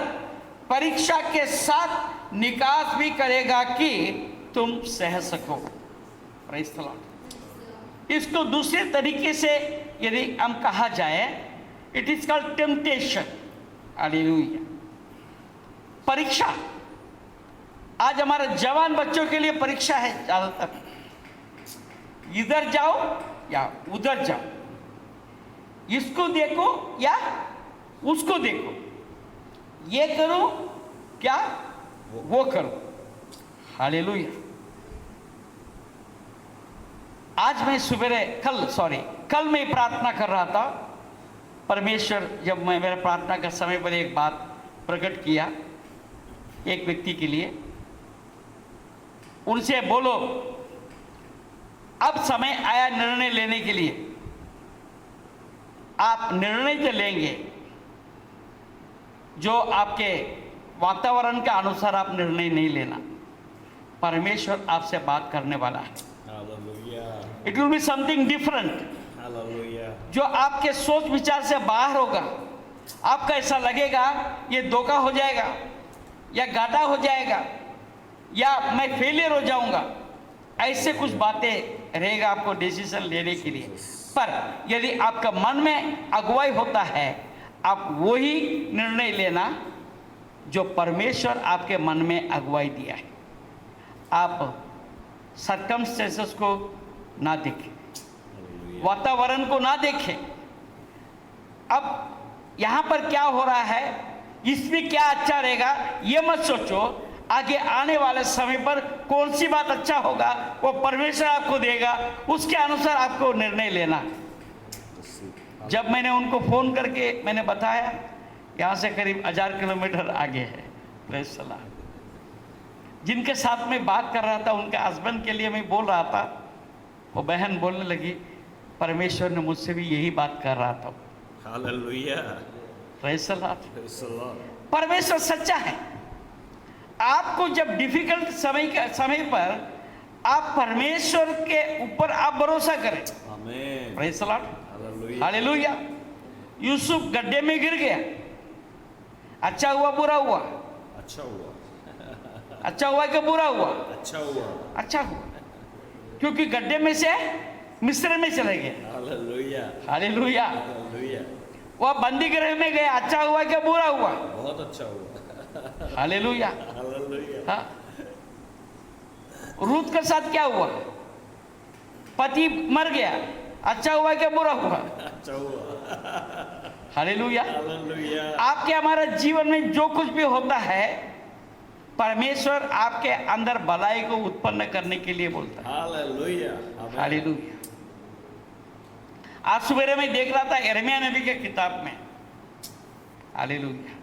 परीक्षा के साथ निकास भी करेगा कि तुम सह सको। Praise the Lord. इसको दूसरे तरीके से यदि हम कहा जाए, it is called temptation. Hallelujah. परीक्षा। आज हमारे जवान बच्चों के लिए परीक्षा है ज़्यादातर। इधर जाओ या उधर जाओ, इसको देखो या उसको देखो, ये करो क्या वो करो। हालेलुया। आज मैं कल मैं प्रार्थना कर रहा था। परमेश्वर जब मैं मेरे प्रार्थना का समय पर एक बात प्रकट किया एक व्यक्ति के लिए, उनसे बोलो अब समय आया निर्णय लेने के लिए। आप निर्णय तो लेंगे जो आपके वातावरण के अनुसार आप निर्णय नहीं लेना। परमेश्वर आपसे बात करने वाला है। It will be something different, जो आपके सोच विचार से बाहर होगा। आपका ऐसा लगेगा ये धोखा हो जाएगा या घाटा हो जाएगा या मैं फेलियर हो जाऊंगा, ऐसे कुछ बातें रहेगा आपको डिसीजन लेने के लिए। पर यदि आपका मन में अगुवाई होता है, आप वही निर्णय लेना जो परमेश्वर आपके मन में अगुवाई दिया है। आप सर्कमस्टेंसेस को ना देखें, वातावरण को ना देखें। अब यहाँ पर क्या हो रहा है, इसमें क्या अच्छा रहेगा, ये मत सोचो। आगे आने वाले समय पर कौन सी बात अच्छा होगा वो परमेश्वर आपको देगा, उसके अनुसार आपको निर्णय लेना। जब मैंने उनको फ़ोन करके मैंने बताया, यहाँ से करीब 1000 किलोमीटर आगे है, प्रेज़ द लॉर्ड। जिनके साथ मैं बात कर रहा था उनके हस्बैंड के लिए मैं बोल रहा था, वो बहन बोलने लगी परमेश्वर ने मुझसे भी यही बात कर रहा था। Hallelujah. Praise the Lord। Praise the Lord. परमेश्वर सच्चा है। आपको जब डिफिकल्ट समय पर आप परमेश्वर के ऊपर आप भरोसा करें। Amen. Praise the Lord. Hallelujah. Hallelujah. Yusuf गड्ढे में गिर गया, अच्छा हुआ बुरा हुआ? अच्छा हुआ, अच्छा हुआ कि बुरा हुआ? अच्छा हुआ। अच्छा हुआ, क्योंकि गड्ढे में से मिस्र में चले गए। Hallelujah. हालेलुया। Hallelujah. वह बंदी गृह में गए, अच्छा हुआ कि बुरा हुआ? बहुत अच्छा हुआ। हालेलुया। Hallelujah. हाँ। रूत के साथ क्या हुआ? पति मर गया, अच्छा हुआ कि बुरा हुआ? अच्छा हुआ। हालेलुया। Hallelujah. आपके हमारे जीवन में जो कुछ भी होता है, परमेश्वर आपके अंदर भलाई को उत्पन्न करने के लिए बोलता है। Hallelujah. Amen. हालेलुया। आज सवेरे में देख रहा था यिर्मयाह नबी के किताब में। हालेलुया।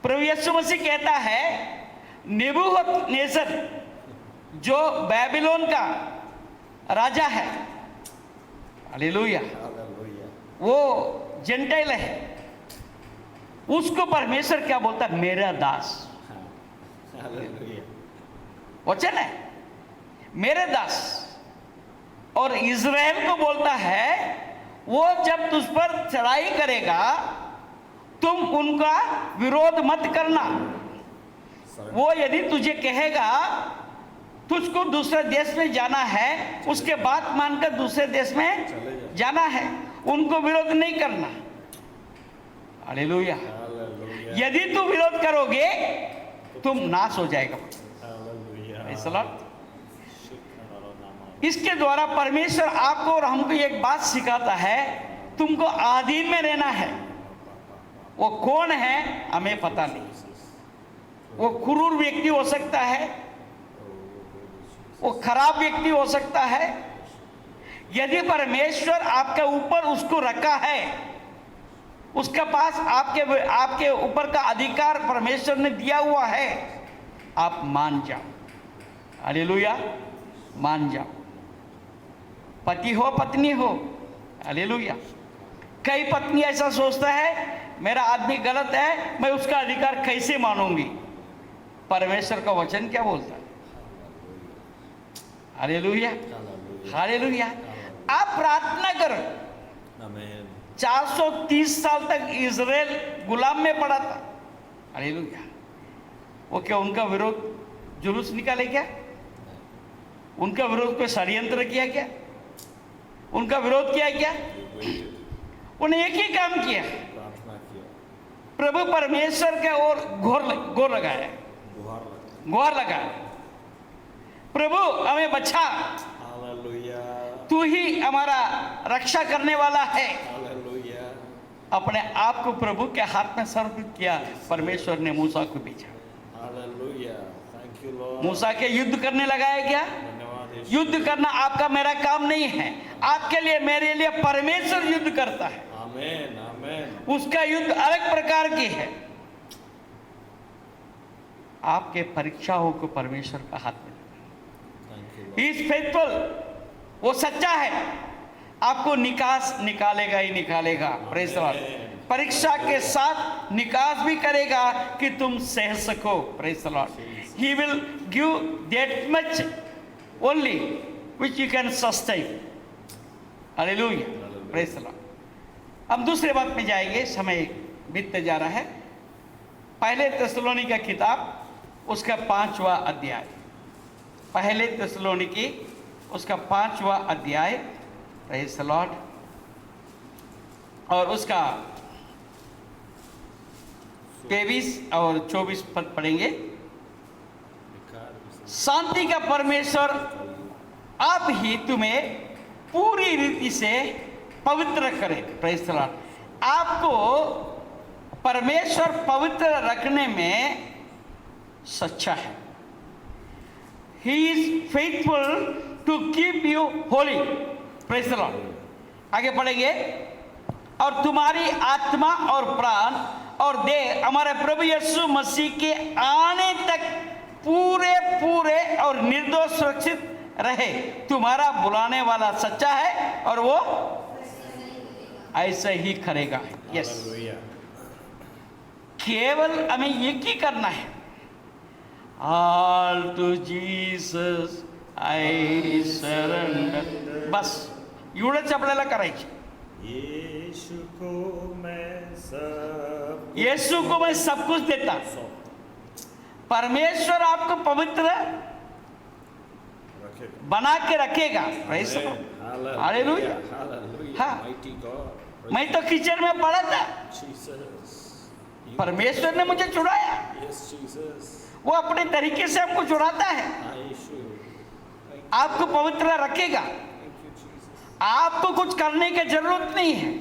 प्रभु यीशु मसीह कहता है, नेबूकदनेस्सर जो बेबीलोन का राजा है, हालेलुया, Hallelujah. वो जेंटाइल है, उसको परमेश्वर क्या बोलता है? मेरा दास। Hallelujah. वचन है, मेरे दास। और इज़राइल को बोलता है, वो जब तुझ पर चढ़ाई करेगा तुम उनका विरोध मत करना। वो यदि तुझे कहेगा तुझको दूसरे देश में जाना है, उसके बात मानकर दूसरे देश में जाना है, उनको विरोध नहीं करना। हालेलुया। Hallelujah. यदि तू विरोध करोगे तुम नाश हो जाएगा। Hallelujah. Praise the Lord। इसके द्वारा परमेश्वर आपको और हमको एक बात सिखाता है, तुमको अधीन में रहना है। वो कौन है हमें पता नहीं, वो क्रूर व्यक्ति हो सकता है, वो खराब व्यक्ति हो सकता है। यदि परमेश्वर आपके ऊपर उसको रखा है, उसके पास आपके ऊपर का अधिकार परमेश्वर ने दिया हुआ है, आप मान जाओ। हालेलुया। मान जाओ। पति हो पत्नी हो, हालेलुया। कई पत्नी ऐसा सोचता है, मेरा आदमी गलत है, मैं उसका अधिकार कैसे मानूंगी? परमेश्वर का वचन क्या बोलता है? हालेलुया। हालेलुया। आप प्रार्थना करो। Amen. 430 साल तक इजराइल गुलाम में पड़ा था। हालेलुया। वो क्या उनका विरोध जुलूस निकाले क्या? उनका विरोध कोई षड्यंत्र किया क्या? उनका विरोध किया क्या? उन्हें एक ही काम किया, प्रार्थना किया, प्रभु परमेश्वर के ओर गोर लगाया, गुहार लगाया, प्रभु हमें बचा, Hallelujah. तू ही हमारा रक्षा करने वाला है। Hallelujah. अपने आप को प्रभु के हाथ में समर्पित किया। परमेश्वर ने मूसा को भेजा। Hallelujah. Thank you, Lord. मूसा के युद्ध करने लगाया क्या? धन्यवाद यीशु। युद्ध करना आपका मेरा काम नहीं है, आपके लिए मेरे लिए परमेश्वर युद्ध करता है। Amen. Amen. उसका युद्ध अलग प्रकार की है। आपके परीक्षाओं को परमेश्वर का हाथ में, Thank you, Lord. He is faithful, वो सच्चा है, आपको निकास निकालेगा ही निकालेगा। Praise the Lord. परीक्षा के साथ निकास भी करेगा कि तुम सह सको। Praise the Lord. He will give that much only which you can sustain. Hallelujah. Praise the Lord. हम दूसरे बात में जाएंगे, समय बीतते जा रहा है। पहले थिस्सलुनीकी का किताब उसका 5वां अध्याय, पहले थिस्सलुनीकी उसका 5वां अध्याय, प्रेज द लॉर्ड, और उसका 23 और 24 पद पढ़ेंगे। शांति का परमेश्वर आप ही तुम्हें पूरी रीति से पवित्र करे। Praise the Lord. आपको परमेश्वर पवित्र रखने में सच्चा है। He is faithful to keep you holy. Praise the Lord. आगे पढ़ेंगे। और तुम्हारी आत्मा और प्राण और देह हमारे प्रभु यीशु मसीह के आने तक पूरे पूरे और निर्दोष सुरक्षित रहे। तुम्हारा बुलाने वाला सच्चा है और वो ऐसे ही करेगा। Yes, Hallelujah. केवल हमें एक ही करना है, all to Jesus I surrender, बस एवढंच आपल्याला करायचं। यीशु को मैं सब यीशु को मैं सब कुछ देता, परमेश्वर आपको पवित्र रखेगा। बना के रखेगा। Praise the Lord. Hallelujah. Hallelujah. हाँ। Mighty God. मैं तो कीचड़ में पड़ा था, Jesus. You- परमेश्वर ने मुझे छुड़ाया। Yes, Jesus. वो अपने तरीके से हमको छुड़ाता है, यीशु। आपको पवित्र रखेगा। Thank you, Jesus. आपको कुछ करने की जरूरत नहीं है,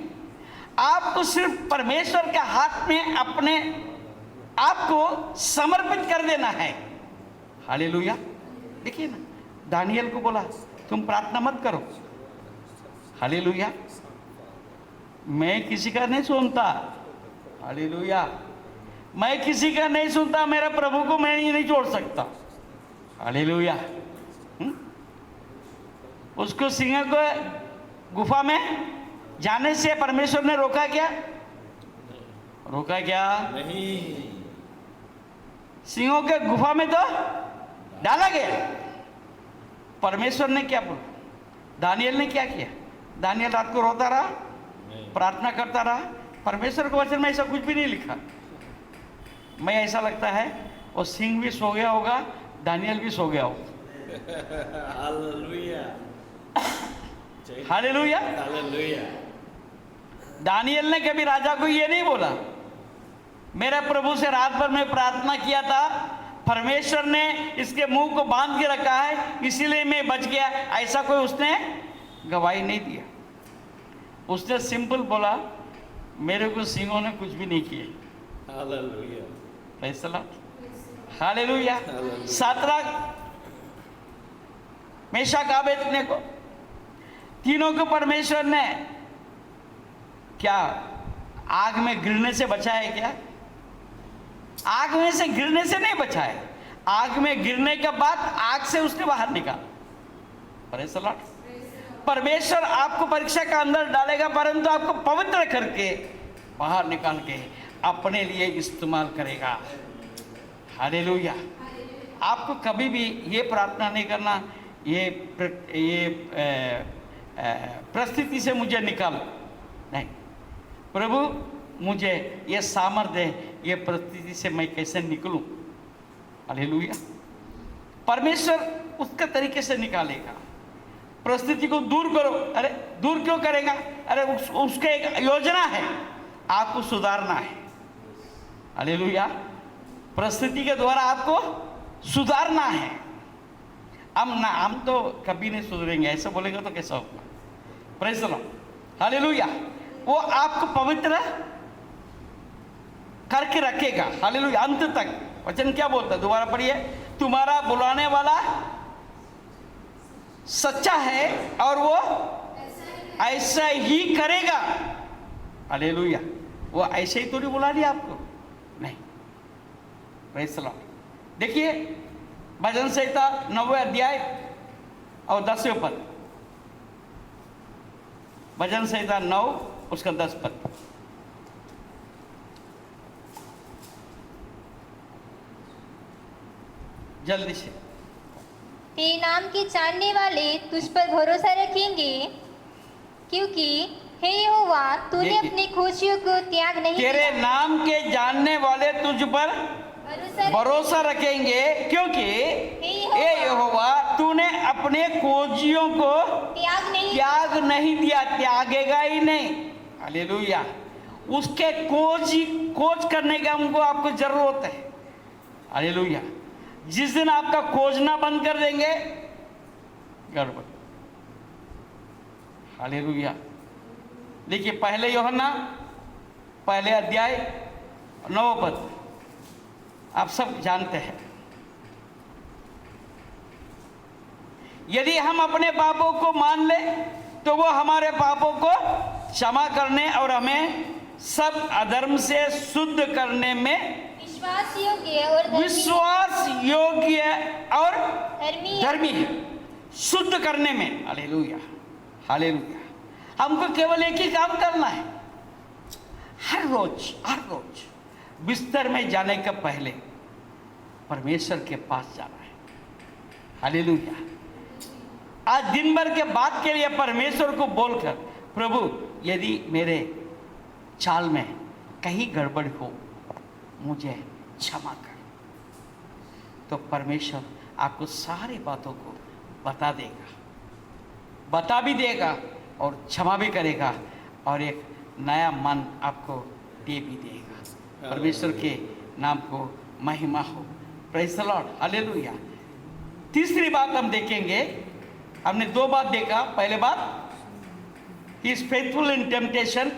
आपको सिर्फ परमेश्वर के हाथ में अपने आपको समर्पित कर देना है। हालेलुया। देखिए ना, दानियल को बोला तुम प्रार्थना मत करो। हालेलुया। मैं किसी का नहीं सुनता। हालेलुया। मैं किसी का नहीं सुनता, मेरा प्रभु को मैं नहीं छोड़ सकता। हालेलुया। उसको सिंह को गुफा में जाने से परमेश्वर ने रोका क्या? रोका क्या? नहीं। सिंहों के गुफा में तो डाला गया। परमेश्वर ने क्या बोला? दानियल ने क्या किया? दानियल रात को रोता रहा, प्रार्थना करता रहा। परमेश्वर के वचन में ऐसा कुछ भी नहीं लिखा। मैं ऐसा लगता है वो सिंह भी सो गया होगा, दानियल भी सो गया होगा। Hallelujah. हालेलुया। Hallelujah. दानियल ने कभी राजा को ये नहीं बोला मेरा प्रभु से रात भर में प्रार्थना किया था, परमेश्वर ने इसके मुंह को बांध के रखा है इसीलिए मैं बच गया। ऐसा कोई उसने गवाही नहीं दिया। उसने सिंपल बोला मेरे को सिंहों ने कुछ भी नहीं किया। Hallelujah. Praise the lord. Hallelujah. Shadrach Meshach अबेदnego को तीनों को परमेश्वर ने क्या आग में गिरने से बचाया? क्या आग में से गिरने से नहीं बचाया, आग में गिरने के बाद आग से उसने बाहर निकाला। Praise the Lord. परमेश्वर आपको परीक्षा का अंदर डालेगा, परंतु आपको पवित्र करके बाहर निकाल के अपने लिए इस्तेमाल करेगा। हालेलुया। आपको कभी भी ये प्रार्थना नहीं करना ये परिस्थिति से मुझे निकाल, नहीं, प्रभु मुझे ये सामर्थ्य दे, ये परिस्थिति से मैं कैसे निकलूं। हालेलुया। परमेश्वर उसके तरीके से निकालेगा। परिस्थिति को दूर करो। अरे दूर क्यों करेगा? अरे उसके एक योजना है, आपको सुधारना है। हालेलुया। परिस्थिति के द्वारा आपको सुधारना है। हम तो कभी नहीं सुधरेंगे, ऐसा बोलेगा तो कैसा होगा? Praise the lord. हालेलुया। वो आपको पवित्र करके रखेगा। हालेलुया। अंत तक वचन क्या बोलता है? दोबारा पढ़िए। तुम्हारा बुलाने वाला सच्चा है और वो ऐसा ही करेगा। हालेलुया। वो ऐसे ही थोड़ी बुला दिया आपको, नहीं। Praise the Lord. देखिए भजन संहिता 9वें अध्याय और 10वें पद। भजन संहिता 9 उसका 10 पद। जल्दी से। तेरे नाम के जानने वाले तुझ पर भरोसा रखेंगे, क्योंकि हे यहोवा तूने देखिए। अपने खोजियों को त्याग नहीं तेरे किया। नाम के जानने वाले तुझ पर भरोसा रखेंगे, क्योंकि हे यहोवा तूने अपने खोजियों को त्याग नहीं दिया, त्यागेगा ही नहीं। हालेलुया। उसके खोज करने का हमको आपको जरूरत है। हालेलुया। जिस दिन आपका खोजना बंद कर देंगे गड़बड़। हालेलुया। देखिए पहले यूहन्ना पहले अध्याय 9 पद, आप सब जानते हैं। यदि हम अपने पापों को मान ले तो वो हमारे पापों को क्षमा करने और हमें सब अधर्म से शुद्ध करने में विश्वास योग्य और धर्मी है। शुद्ध करने में। हालेलुया। हालेलुया। हमको केवल एक ही काम करना है, हर रोज बिस्तर में जाने के पहले परमेश्वर के पास जाना है। हालेलुया। आज दिन भर के बात के लिए परमेश्वर को बोलकर, प्रभु यदि मेरे चाल में कहीं गड़बड़ हो मुझे क्षमा कर, तो परमेश्वर आपको सारी बातों को बता भी देगा और क्षमा भी करेगा और एक नया मन आपको दे भी देगा। परमेश्वर के नाम को महिमा हो। Praise the lord, hallelujah. तीसरी बात हम देखेंगे, हमने दो बात देखा। पहले बात, he is faithful in temptation,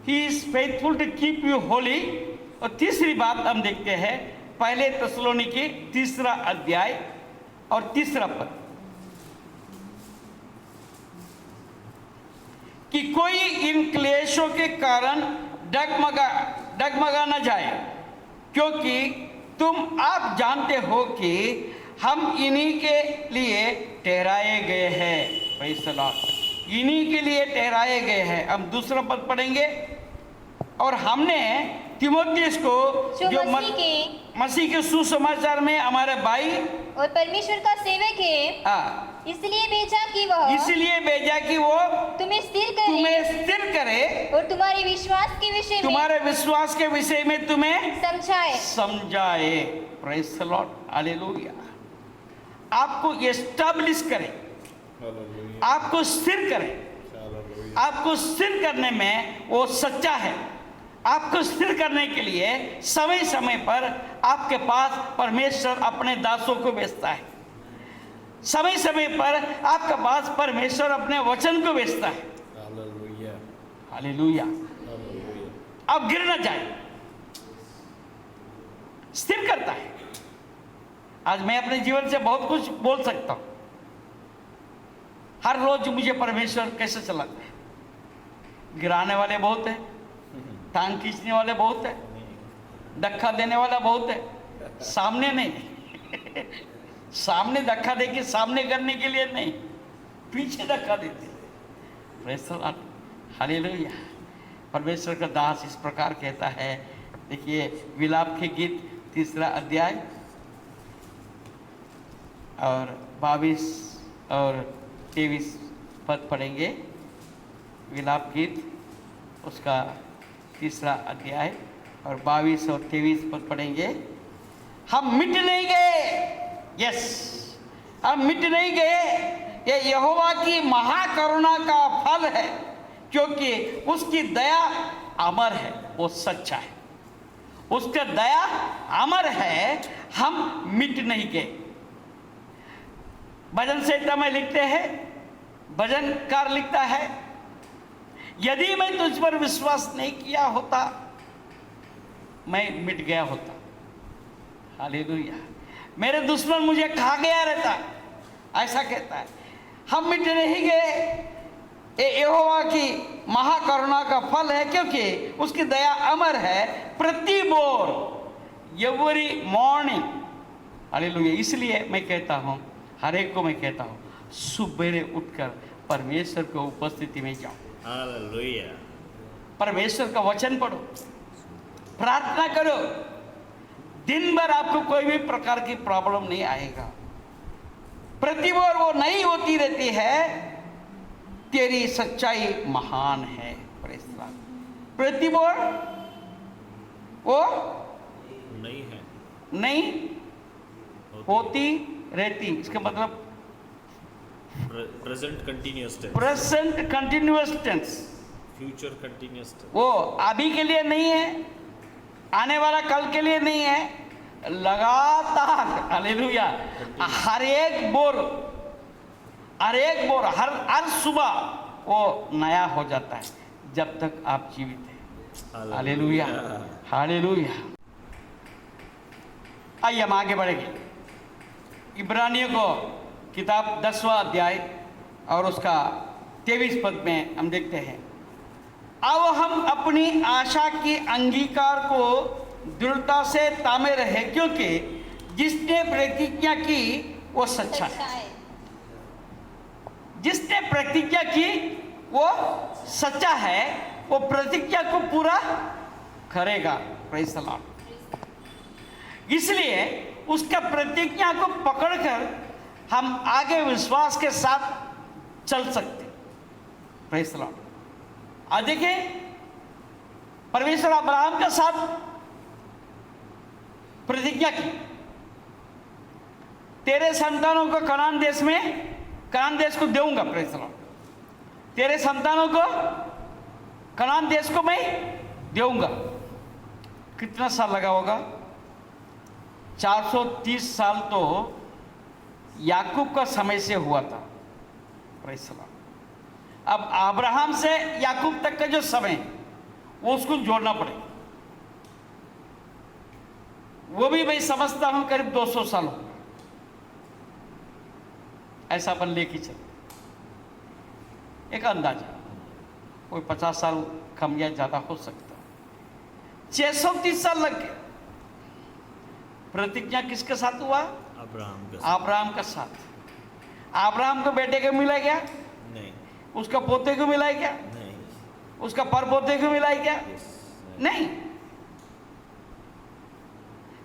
he is faithful to keep you holy. और तीसरी बात हम देखते हैं पहले थिस्सलुनीकी 3 अध्याय और 3 पद, कि कोई इन क्लेशों के कारण डगमगा न जाए, क्योंकि तुम आप जानते हो कि हम इन्हीं के लिए ठहराए गए हैं। प्रेज़ द लॉर्ड, इन्हीं के लिए ठहराए गए हैं। हम दूसरा पद पढ़ेंगे। और हमने तीमुथियुस को जो मसीह के सुसमाचार में हमारे भाई और परमेश्वर का सेवक है, इसलिए भेजा कि वो तुम्हें स्थिर करे और तुम्हारे विश्वास के विषय में तुम्हें समझाए। Praise the lord, hallelujah. आपको एस्टैब्लिश करे, आपको स्थिर करे। आपको स्थिर करने में वो सच्चा है। आपको स्थिर करने के लिए समय समय पर आपके पास परमेश्वर अपने दासों को भेजता है। समय समय पर आपके पास परमेश्वर अपने वचन को भेजता है। हालेलुया। अब गिर न जाए, स्थिर करता है। आज मैं अपने जीवन से बहुत कुछ बोल सकता हूं। हर रोज मुझे परमेश्वर कैसे चलाता है। गिराने वाले बहुत है, टांग खींचने वाले बहुत है, धक्का देने वाला बहुत है, सामने नहीं सामने धक्का देके सामने करने के लिए नहीं, पीछे धक्का देते। Praise the lord, hallelujah. परमेश्वर का दास इस प्रकार कहता है, देखिए विलाप के गीत 3 अध्याय और 22 और 23 पद पढ़ेंगे। विलाप गीत उसका 3 अध्याय और 22 और 23 पद पढ़ेंगे। हम मिट नहीं गए, यस, हम मिट नहीं गए। ये यहोवा की महाकरुणा का फल है, क्योंकि उसकी दया अमर है, वो सच्चा है। उसका दया अमर है, हम मिट नहीं गए। भजन संहिता में लिखते हैं, भजनकार लिखता है, यदि मैं तुझ पर विश्वास नहीं किया होता मैं मिट गया होता। हालेलुया। मेरे दुश्मन मुझे खा गया रहता, ऐसा कहता है। हम मिट नहीं गए, ये यहोवा की महाकरुणा का फल है, क्योंकि उसकी दया अमर है। प्रति बोर, एवरी मॉर्निंग। हालेलुया। इसलिए मैं कहता हूँ, हर एक को मैं कहता हूँ, सुबह उठकर परमेश्वर की उपस्थिति में जाओ। हालेलुया। परमेश्वर का वचन पढ़ो, प्रार्थना करो। दिन भर आपको कोई भी प्रकार की प्रॉब्लम नहीं आएगा। प्रतिबोर वो नहीं होती रहती है, तेरी सच्चाई महान है। प्रतिबोर वो नहीं है, नहीं होती रहती। इसका मतलब present continuous tense, present continuous tense, future continuous tense. वो अभी के लिए नहीं है, आने वाला कल के लिए नहीं है, लगातार। हालेलुया। हर एक बोर हर सुबह वो नया हो जाता है जब तक आप जीवित हैं। Hallelujah, hallelujah. आइए हम आगे बढ़ेंगे। इब्रानियों को किताब 10वां अध्याय और उसका 23 पद में हम देखते हैं, अब हम अपनी आशा के अंगीकार को दृढ़ता से तामे रहे, क्योंकि जिसने प्रतिज्ञा की वो सच्चा है। जिसने प्रतिज्ञा की वो सच्चा है, वो प्रतिज्ञा को पूरा करेगा। Praise the Lord. इसलिए उसका प्रतिज्ञा को पकड़कर हम आगे विश्वास के साथ चल सकते। Praise the Lord. आज देखिए, परमेश्वर अब्राहम के साथ प्रतिज्ञा की, तेरे संतानों को कनान देश को दूंगा। Praise the Lord. तेरे संतानों को कनान देश को मैं दूंगा। कितना साल लगा होगा? 430 साल तो याकूब का समय से हुआ था। Praise the Lord. अब अब्राहम से याकूब तक का जो समय है, वो उसको जोड़ना पड़ेगा। वो भी मैं समझता हूं करीब 200 साल हो, ऐसा अपन लेके चल, एक अंदाजा, कोई 50 साल कम या ज्यादा हो सकता। 630 साल लग गए। प्रतिज्ञा किसके साथ हुआ? अब्राहम का साथ। अब्राहम को बेटे को मिला क्या? नहीं। उसका पोते को मिला क्या? नहीं। उसका परपोते को मिला क्या? नहीं।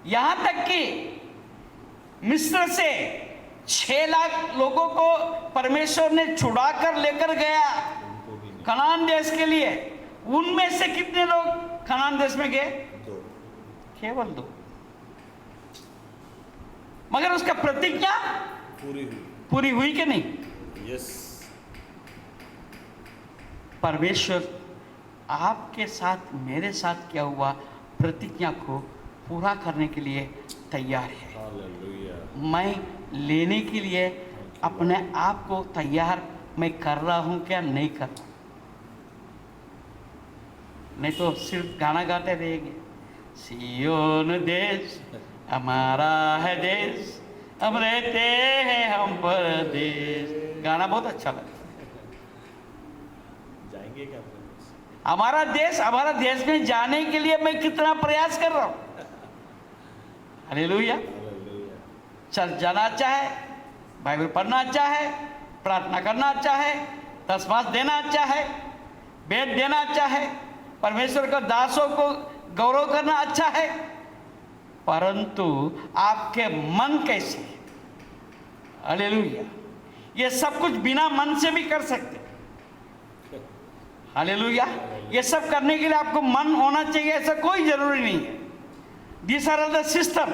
यहां तक कि मिस्र से 6 लाख लोगों को परमेश्वर ने छुड़ाकर लेकर गया कनान देश के लिए। उनमें से कितने लोग कनान देश में गए? 2। केवल 2। मगर उसका प्रतिज्ञा पूरी हुई कि नहीं? यस। परमेश्वर आपके साथ, मेरे साथ क्या हुआ, प्रतिज्ञा को पूरा करने के लिए तैयार है। हालेलुया। मैं लेने के लिए अपने आप को तैयार मैं कर रहा हूं क्या, नहीं कर रहा? नहीं तो सिर्फ गाना गाते रहेंगे, सियोन देश हमारा है देश, हम रहते हैं हम परदेश। गाना बहुत अच्छा लगता है। जाएंगे क्या? हमारा देश में जाने के लिए मैं कितना प्रयास कर रहा हूं। हालेलुया। चल जाना अच्छा है, बाइबल पढ़ना अच्छा है, प्रार्थना करना अच्छा है, दशमांश देना अच्छा है, भेंट देना अच्छा है, परमेश्वर को दासों को गौरव करना अच्छा है, परंतु आपके मन कैसे है? हालेलुया। ये सब कुछ बिना मन से भी कर सकते। हालेलुया। ये सब करने के लिए आपको मन होना चाहिए, ऐसा कोई जरूरी नहीं है। This are the system.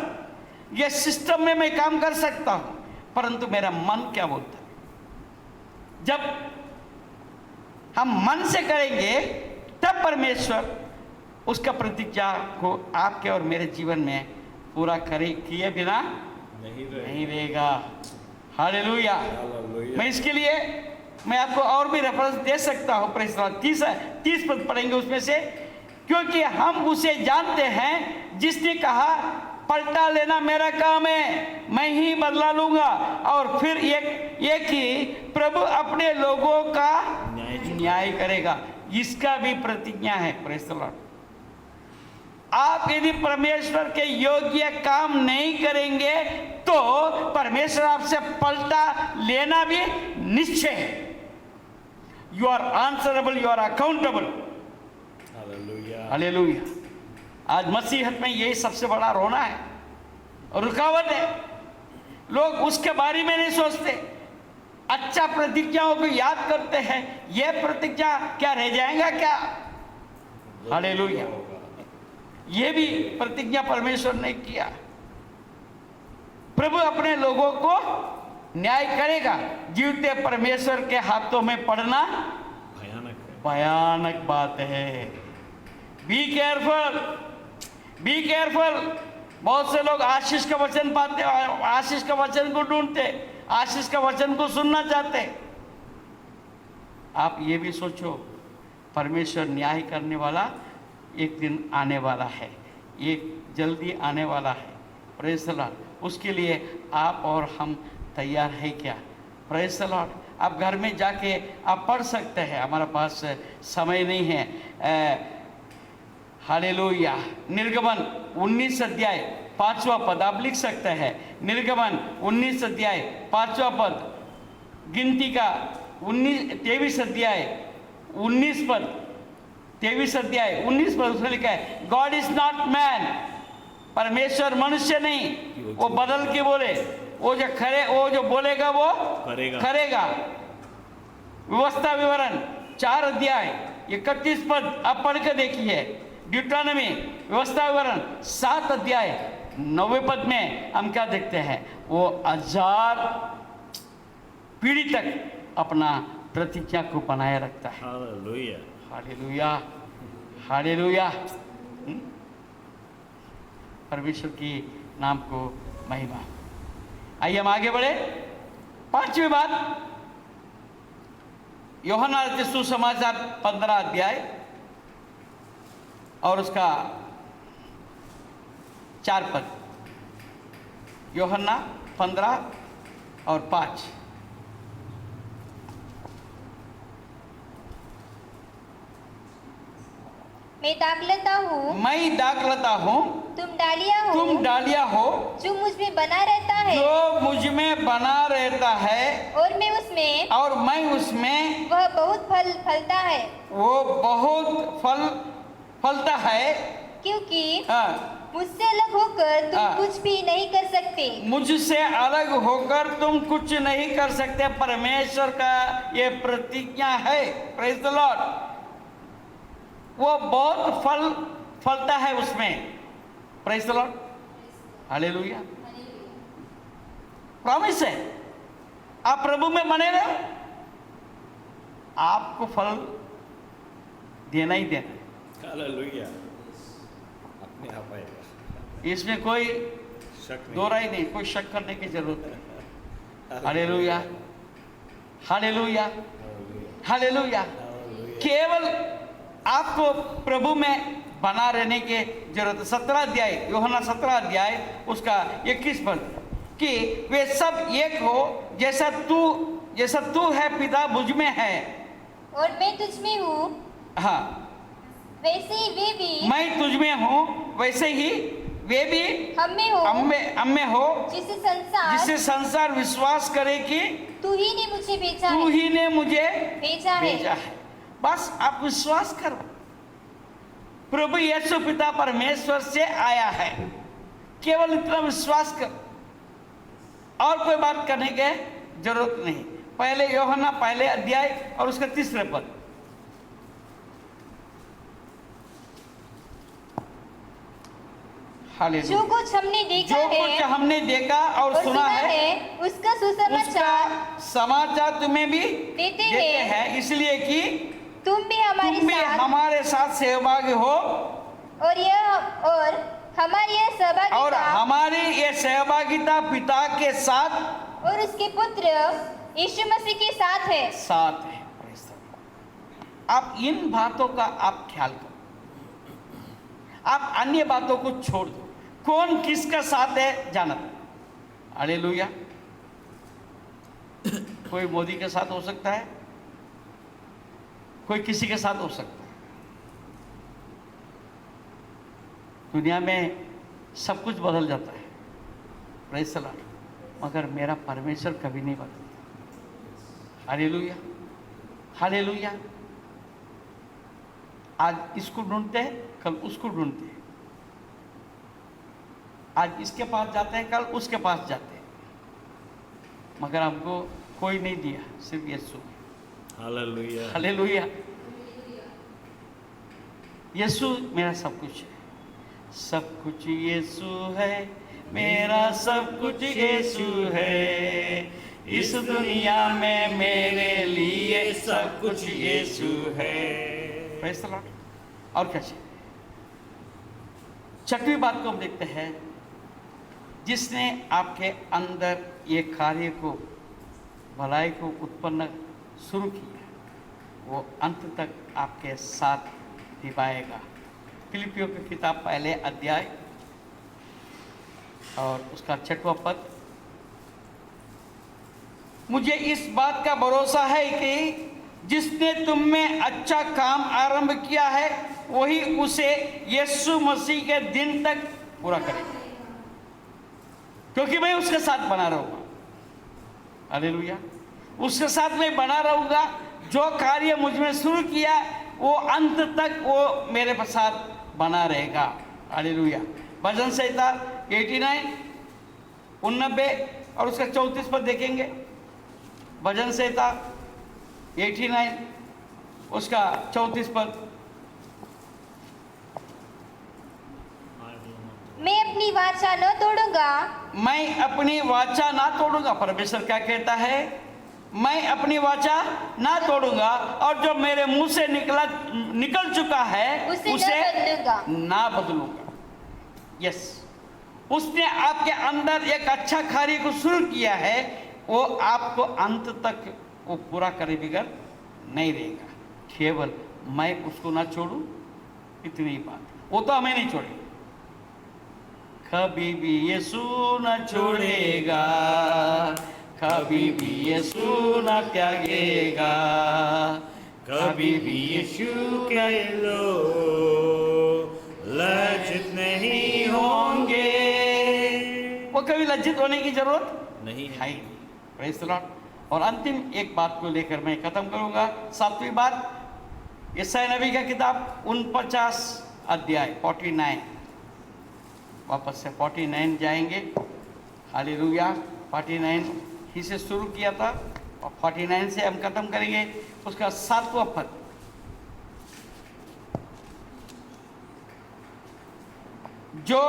ये सिस्टम में मैं काम कर सकता हूं, परंतु मेरा मन क्या बोलता है? जब हम मन से करेंगे तब परमेश्वर उसका प्रतिज्ञा को आपके और मेरे जीवन में पूरा किए बिना नहीं रहेगा। हालेलुया। मैं इसके लिए मैं आपको और भी रेफरेंस दे सकता हूँ। Praise the Lord. 30 पद पढ़ेंगे उसमें से। क्योंकि हम उसे जानते हैं जिसने कहा, पलटा लेना मेरा काम है, मैं ही बदला लूंगा। और फिर एक ही प्रभु अपने लोगों का न्याय करेगा। इसका भी प्रतिज्ञा है। Praise the Lord. आप यदि परमेश्वर के योग्य काम नहीं करेंगे तो परमेश्वर आपसे पलटा लेना भी निश्चय है। You are answerable, you are accountable. Hallelujah. आज मसीहत में यही सबसे बड़ा रोना है और रुकावट है। लोग उसके बारे में नहीं सोचते, अच्छा प्रतिज्ञाओं को याद करते हैं। यह प्रतिज्ञा क्या रह जाएगा क्या? हालेलुया। ये भी प्रतिज्ञा परमेश्वर ने किया। प्रभु अपने लोगों को न्याय करेगा। जीवते परमेश्वर के हाथों में पड़ना भयानक बात है। Be careful, be careful. बहुत से लोग आशीष का वचन पाते, आशीष का वचन को ढूंढते, आशीष का वचन को सुनना चाहते। आप ये भी सोचो, परमेश्वर न्याय करने वाला एक दिन आने वाला है, एक जल्दी आने वाला है। Praise the Lord. उसके लिए आप और हम तैयार है क्या? Praise the Lord. आप घर में जाके आप पढ़ सकते हैं, हमारे पास समय नहीं है। हालेलुया। निर्गमन 19 अध्याय 5वां पद आप लिख सकते हैं। निर्गमन 19 अध्याय 5वां पद, गिनती का 23 अध्याय 19 पद, 23 अध्याय 19 पद, उसमें लिखा है गॉड इज नॉट मैन, परमेश्वर मनुष्य नहीं वो बदल के बोले, वो जो बोलेगा वो करेगा। व्यवस्था विवरण 4 अध्याय 31 पद आप पढ़ के देखिए। ड्यूटोनॉमी व्यवस्था विवरण 7 अध्याय 9वें पद में हम क्या देखते हैं, वो 1000 पीढ़ी तक अपना प्रतिज्ञा को बनाए रखता है। Hallelujah, hallelujah, hallelujah. परमेश्वर की नाम को महिमा। आइए हम आगे बढ़े। 5वीं बात, यूहन्ना रचित सुसमाचार 15 अध्याय और उसका 4 पद। यूहन्ना 15 और 5। मैं दाखलता हूँ, मैं दाखलता हूँ, तुम डालियाँ हो, तुम डालियाँ हो, जो मुझ में बना रहता है, जो मुझ में बना रहता है और मैं उसमें, और मैं उसमें, वह बहुत फल फलता है, वो बहुत फल फलता है। क्योंकि हाँ, मुझसे अलग होकर तुम हाँ। कुछ भी नहीं कर सकते। मुझसे अलग होकर तुम कुछ नहीं कर सकते। परमेश्वर का ये प्रतिज्ञा है। Praise the Lord. वो बहुत फल फलता है उसमें। Praise the lord, hallelujah. Promise है, आप प्रभु में बने रहो, आपको फल देना ही देना है। हालेलुया, अपने आप आएगा, इसमें कोई शक नहीं। दो राय नहीं, कोई शक करने की जरूरत नहीं। Hallelujah, hallelujah, hallelujah. केवल आपको प्रभु में बना रहने की जरूरत है। 17 अध्याय यूहन्ना 17 अध्याय उसका 21 पद कि वे सब एक हो, जैसा तू है पिता मुझ में है और मैं तुझ में हूँ, हाँ, वैसे ही वे भी मैं तुझ में हूँ, वैसे ही वे भी हम में हो, हम में हो, जिसे संसार विश्वास करे कि तू ही ने मुझे भेजा तू है, ही ने मुझे भेजा भेजा है। है। बस आप विश्वास करो, प्रभु यीशु पिता परमेश्वर से आया है। केवल इतना विश्वास करो और कोई बात करने की जरूरत नहीं। पहले यूहन्ना पहले अध्याय और उसका 3 पद। हालेलुया। जो कुछ हमने देखा जो कुछ है हमने देखा और सुना है उसका सुसमाचार समाचार तुम्हें भी देते हैं, इसलिए कि तुम भी हमारे साथ सहभागी हो और हमारी ये सहभागिता पिता के साथ और उसके पुत्र यीशु मसीह के साथ है। आप इन बातों का आप ख्याल करो, आप अन्य बातों को छोड़ दो। कौन किसका साथ है जानता है? हालेलुया। कोई मोदी के साथ हो सकता है, कोई किसी के साथ हो सकता है। दुनिया में सब कुछ बदल जाता है, प्रेज़ द लॉर्ड, मगर मेरा परमेश्वर कभी नहीं बदलता। Hallelujah, hallelujah. आज इसको ढूंढते हैं, कल उसको ढूंढते हैं, आज इसके पास जाते हैं, कल उसके पास जाते हैं, मगर हमको कोई नहीं दिया, सिर्फ यीशु। Hallelujah, hallelujah. यीशु मेरा सब कुछ है, सब कुछ यीशु है, मेरा सब कुछ यीशु है, इस दुनिया में मेरे लिए सब कुछ यीशु है। Praise the Lord. और क्या चाहिए? 6वीं बात को हम देखते हैं, जिसने आपके अंदर ये कार्य को, भलाई को उत्पन्न शुरू किया, वो अंत तक आपके साथ निभाएगा। फिलिपियों की किताब पहले अध्याय और उसका 6वां पद। मुझे इस बात का भरोसा है कि जिसने तुम में अच्छा काम आरंभ किया है वही उसे यीशु मसीह के दिन तक पूरा करेगा, क्योंकि मैं उसके साथ बना रहूंगा। हालेलुया। उसके साथ मैं बना रहूंगा, जो कार्य मुझ में शुरू किया वो अंत तक वो मेरे साथ बना रहेगा। हालेलुया। भजन संहिता 89 89 और उसका 34 पद देखेंगे। भजन संहिता 89 उसका 34 पद। मैं अपनी वाचा न तोड़ूंगा, मैं अपनी वाचा ना तोड़ूंगा। परमेश्वर क्या कहता है? मैं अपनी वाचा ना तोड़ूंगा और जो मेरे मुंह से निकल चुका है उसे ना बदलूंगा। यस, उसने आपके अंदर एक अच्छा कार्य को शुरू किया है, वो आपको अंत तक वो पूरा करे बिगड़ नहीं रहेगा। केवल मैं उसको ना छोड़ूं, इतनी ही बात। वो तो हमें नहीं छोड़ेगा, कभी भी यीशु न छोड़ेगा, कभी भी यीशु न त्यागेगा, कभी भी यीशु के लोग लज्जित नहीं होंगे। वो कभी लज्जित होने की जरूरत नहीं है। Praise the Lord. और अंतिम एक बात को लेकर मैं खत्म करूंगा, 7वीं बात, यशायाह नबी का किताब 49 अध्याय 49, वापस से 49 जाएंगे। हालेलुया। 49 ही से शुरू किया था और 49 से हम खत्म करेंगे। उसका 7वां पद, जो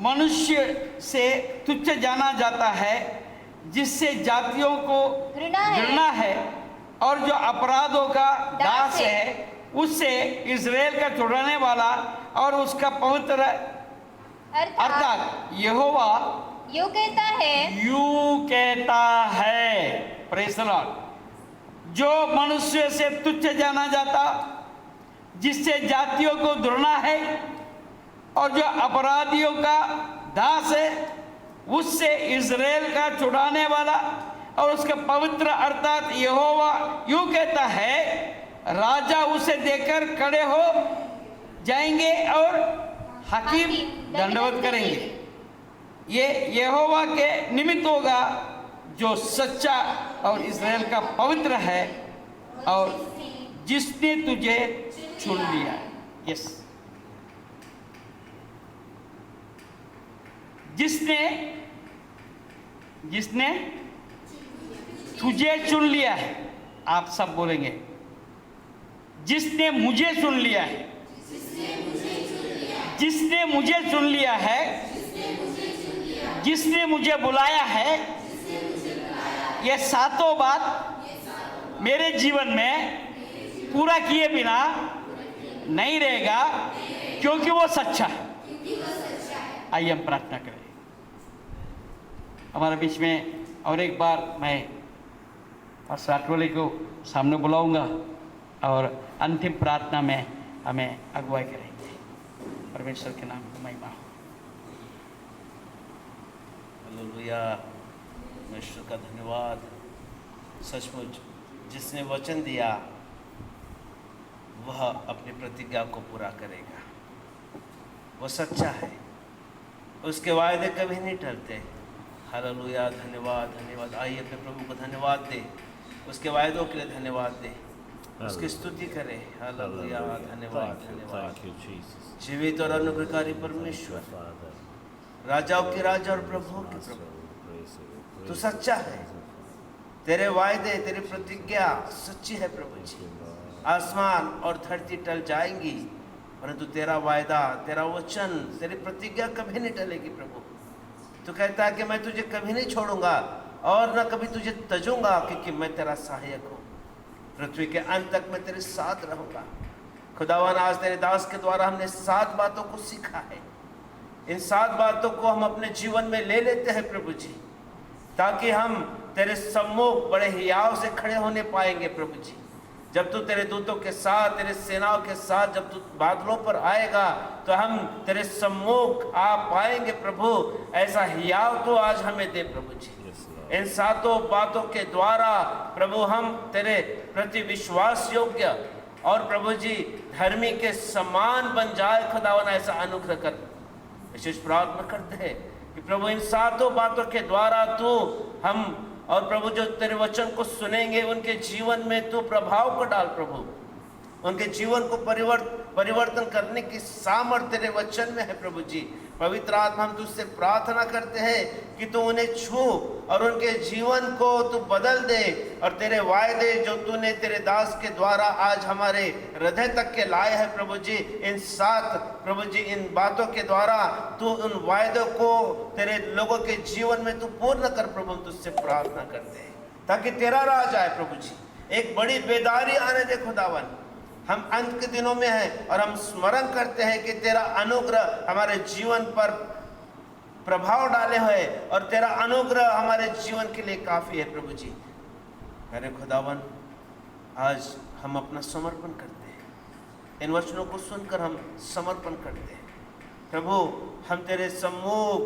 मनुष्य से तुच्छ जाना जाता है, जिससे जातियों को घृणा है और जो अपराधों का दास है, उससे इज़राइल का छुड़ाने वाला और उसका पवित्र अर्थात यहोवा यूं कहता है। Praise the Lord. जो मनुष्य से तुच्छ जाना जाता, जिससे जातियों को घृणा है और जो अपराधियों का दास है, उससे इज़राइल का छुड़ाने वाला और उसका पवित्र अर्थात यहोवा यूं कहता है, राजा उसे देखकर खड़े हो जाएंगे और हकीम दंडवत करेंगे। ये यहोवा के निमित्त होगा जो सच्चा और इज़राइल का पवित्र है और जिसने तुझे चुन लिया है। यस, जिसने तुझे चुन लिया है। आप सब बोलेंगे, जिसने मुझे चुन लिया है, जिसने मुझे चुन लिया है, जिसने मुझे बुलाया है। ये सातों बात मेरे जीवन में पूरा किए बिना नहीं रहेगा, क्योंकि वो सच्चा है। आइए हम प्रार्थना करें। हमारे बीच में और एक बार मैं पास्टर आठवले को सामने बुलाऊंगा और अंतिम प्रार्थना में हमें अगुवाई करेंगे। परमेश्वर के नाम की महिमा हो। हालेलुया। परमेश्वर का धन्यवाद। सचमुच जिसने वचन दिया वह अपनी प्रतिज्ञा को पूरा करेगा। वो सच्चा है, उसके वायदे कभी नहीं टलते। हालेलुया। धन्यवाद, धन्यवाद। आइए अपने प्रभु को धन्यवाद दे, उसके वायदों के लिए धन्यवाद दे, उसकी स्तुति करें। हालेलुया। धन्यवाद, धन्यवाद। जीवित और अनुग्रहकारी परमेश्वर, राजाओं के राजा और प्रभु के प्रभु, तू सच्चा है। तेरे वायदे, तेरी प्रतिज्ञा सच्ची है प्रभु जी। आसमान और धरती टल जाएंगी, परंतु तेरा वायदा, तेरा वचन, तेरी प्रतिज्ञा कभी नहीं टलेगी प्रभु। तू कहता है कि मैं तुझे कभी नहीं छोड़ूंगा और न कभी तुझे तजूंगा, क्योंकि मैं तेरा सहायक हूँ। पृथ्वी के अंत तक मैं तेरे साथ रहूंगा। खुदावन, आज तेरे दास के द्वारा हमने 7 बातों को सीखा है। इन 7 बातों को हम अपने जीवन में ले लेते हैं प्रभु जी, ताकि हम तेरे सम्मुख बड़े हियाव से खड़े होने पाएंगे प्रभु जी। जब तू तेरे दूतों के साथ, तेरे सेनाओं के साथ जब तू बादलों पर आएगा, तो हम तेरे सम्मुख आ पाएंगे प्रभु। ऐसा हियाव तो आज हमें दे प्रभु जी। इन 7 बातों के द्वारा प्रभु हम तेरे प्रति विश्वास योग्य और प्रभु जी धर्मी के समान बन जाए। खुदावन, ऐसा अनुग्रह कर। विशेष प्रार्थना करते हैं कि प्रभु इन 7 बातों के द्वारा तू हम और प्रभु जो तेरे वचन को सुनेंगे उनके जीवन में तू प्रभाव को डाल प्रभु, उनके जीवन को परिवर्तन करने की सामर्थ्य तेरे वचन में है प्रभु जी। पवित्र आत्मा, हम तुझसे प्रार्थना करते हैं कि तू उन्हें छू और उनके जीवन को तू बदल दे, और तेरे वायदे जो तूने तेरे दास के द्वारा आज हमारे हृदय तक के लाए हैं प्रभु जी, इन 7 प्रभु जी इन बातों के द्वारा तू उन वायदों को तेरे लोगों के जीवन में तू पूर्ण कर प्रभु। हम तुझसे प्रार्थना करते हैं ताकि तेरा राज आए प्रभु जी, एक बड़ी बेदारी आने दे खुदावन। हम अंत के दिनों में हैं और हम स्मरण करते हैं कि तेरा अनुग्रह हमारे जीवन पर प्रभाव डाले हुए, और तेरा अनुग्रह हमारे जीवन के लिए काफ़ी है प्रभु जी। मेरे खुदावन, आज हम अपना समर्पण करते हैं, इन वचनों को सुनकर हम समर्पण करते हैं प्रभु। हम तेरे सम्मुख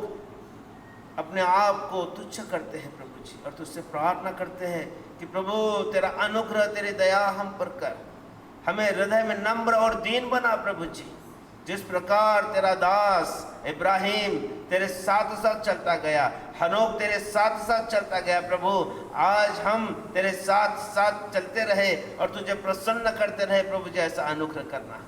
अपने आप को तुच्छ करते हैं प्रभु जी, और तुझसे प्रार्थना करते हैं कि प्रभु तेरा अनुग्रह, तेरी दया हम पर कर, हमें हृदय में नम्र और दीन बना प्रभु जी। जिस प्रकार तेरा दास इब्राहिम तेरे साथ साथ चलता गया, हनोक तेरे साथ साथ चलता गया प्रभु, आज हम तेरे साथ साथ चलते रहे और तुझे प्रसन्न करते रहे प्रभु जी। ऐसा अनुग्रह करना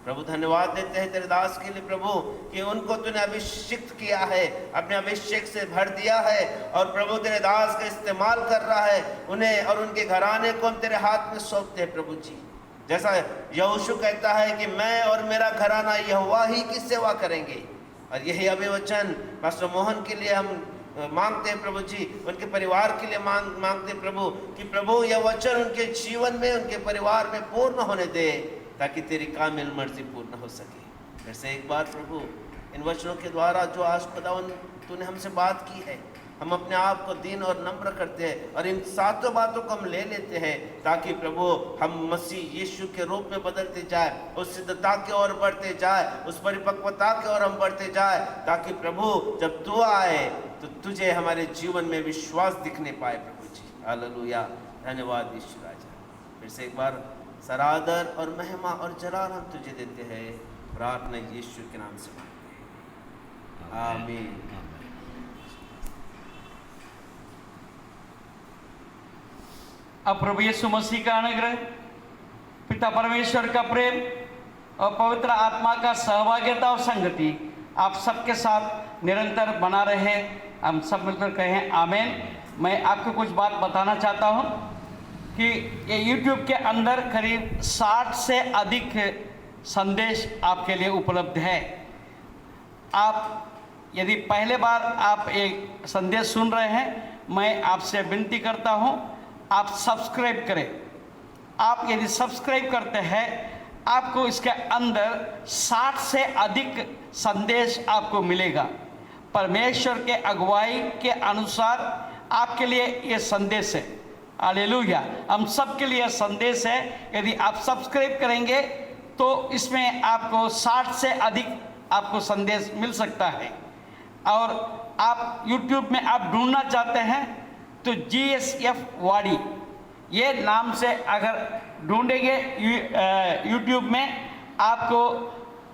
प्रभु। धन्यवाद देते हैं तेरे दास के लिए प्रभु कि उनको तूने अभिषिक्त किया है, अपने अभिषेक से भर दिया है, और प्रभु तेरे दास का इस्तेमाल कर रहा है। उन्हें और उनके घराने को हम तेरे हाथ में सौंपते हैं प्रभु जी। जैसा यहोशू कहता है कि मैं और मेरा घराना यहोवा ही की सेवा करेंगे, और यही अभिवचन पास्टर मोहन के लिए हम मांगते हैं प्रभु जी, उनके परिवार के लिए मांगते हैं प्रभु कि प्रभु यह वचन उनके जीवन में, उनके परिवार में पूर्ण होने दे, ताकि तेरी कामिल मर्जी पूर्ण हो सके। फिर से एक बार प्रभु, इन वचनों के द्वारा जो आज खुदावन तूने हमसे बात की है, हम अपने आप को दीन और नम्र करते हैं और इन 7 बातों को हम ले लेते हैं, ताकि प्रभु हम मसीह यीशु के रूप में बदलते जाए, उस सिद्धता की ओर बढ़ते जाए, उस परिपक्वता की ओर हम बढ़ते जाए, ताकि प्रभु जब तू आए तो तुझे हमारे जीवन में विश्वास दिखने पाए प्रभु जी। हालेलुया, धन्यवाद यीशु राजा। फिर से एक बार सरादर और महिमा और जलाल हम तुझे देते हैं, प्रार्थना यीशु के नाम से मांगते हैं, आमीन। अब प्रभु यीशु मसीह का अनुग्रह, पिता परमेश्वर का प्रेम और पवित्र आत्मा का सहभागिता और संगति आप सबके साथ निरंतर बना रहे। हम सब मिलकर कहें आमीन। मैं आपको कुछ बात बताना चाहता हूं कि ये YouTube के अंदर करीब 60 से अधिक संदेश आपके लिए उपलब्ध है। आप यदि पहले बार आप एक संदेश सुन रहे हैं, मैं आपसे विनती करता हूं आप सब्सक्राइब करें। आप यदि सब्सक्राइब करते हैं, आपको इसके अंदर 60 से अधिक संदेश आपको मिलेगा। परमेश्वर के अगुवाई के अनुसार आपके लिए ये संदेश है। हालेलुया, हम सब के लिए संदेश है। यदि आप सब्सक्राइब करेंगे तो इसमें आपको 60 से अधिक आपको संदेश मिल सकता है। और आप YouTube में आप ढूंढना चाहते हैं तो GSF वाड़ी ये नाम से अगर ढूंढेंगे YouTube में, आपको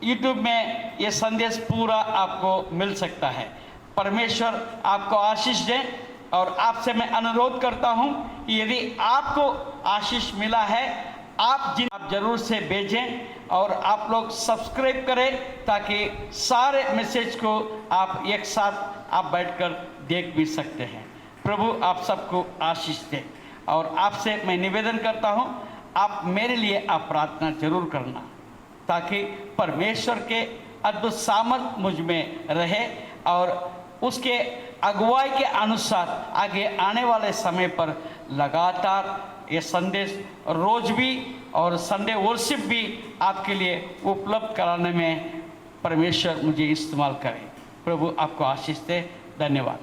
YouTube में ये संदेश पूरा आपको मिल सकता है। परमेश्वर आपको आशीष दे। और आपसे मैं अनुरोध करता हूं कि यदि आपको आशीष मिला है, आप जरूर से भेजें और आप लोग सब्सक्राइब करें, ताकि सारे मैसेज को आप एक साथ आप बैठकर देख भी सकते हैं। प्रभु आप सबको आशीष दे। और आपसे मैं निवेदन करता हूं, आप मेरे लिए आप प्रार्थना जरूर करना, ताकि परमेश्वर के अद्भुत सामर्थ मुझ में रहे और उसके अगुवाई के अनुसार आगे आने वाले समय पर लगातार ये संदेश रोज भी और संडे वर्शिप भी आपके लिए उपलब्ध कराने में परमेश्वर मुझे इस्तेमाल करे। प्रभु आपको आशीष दे। धन्यवाद।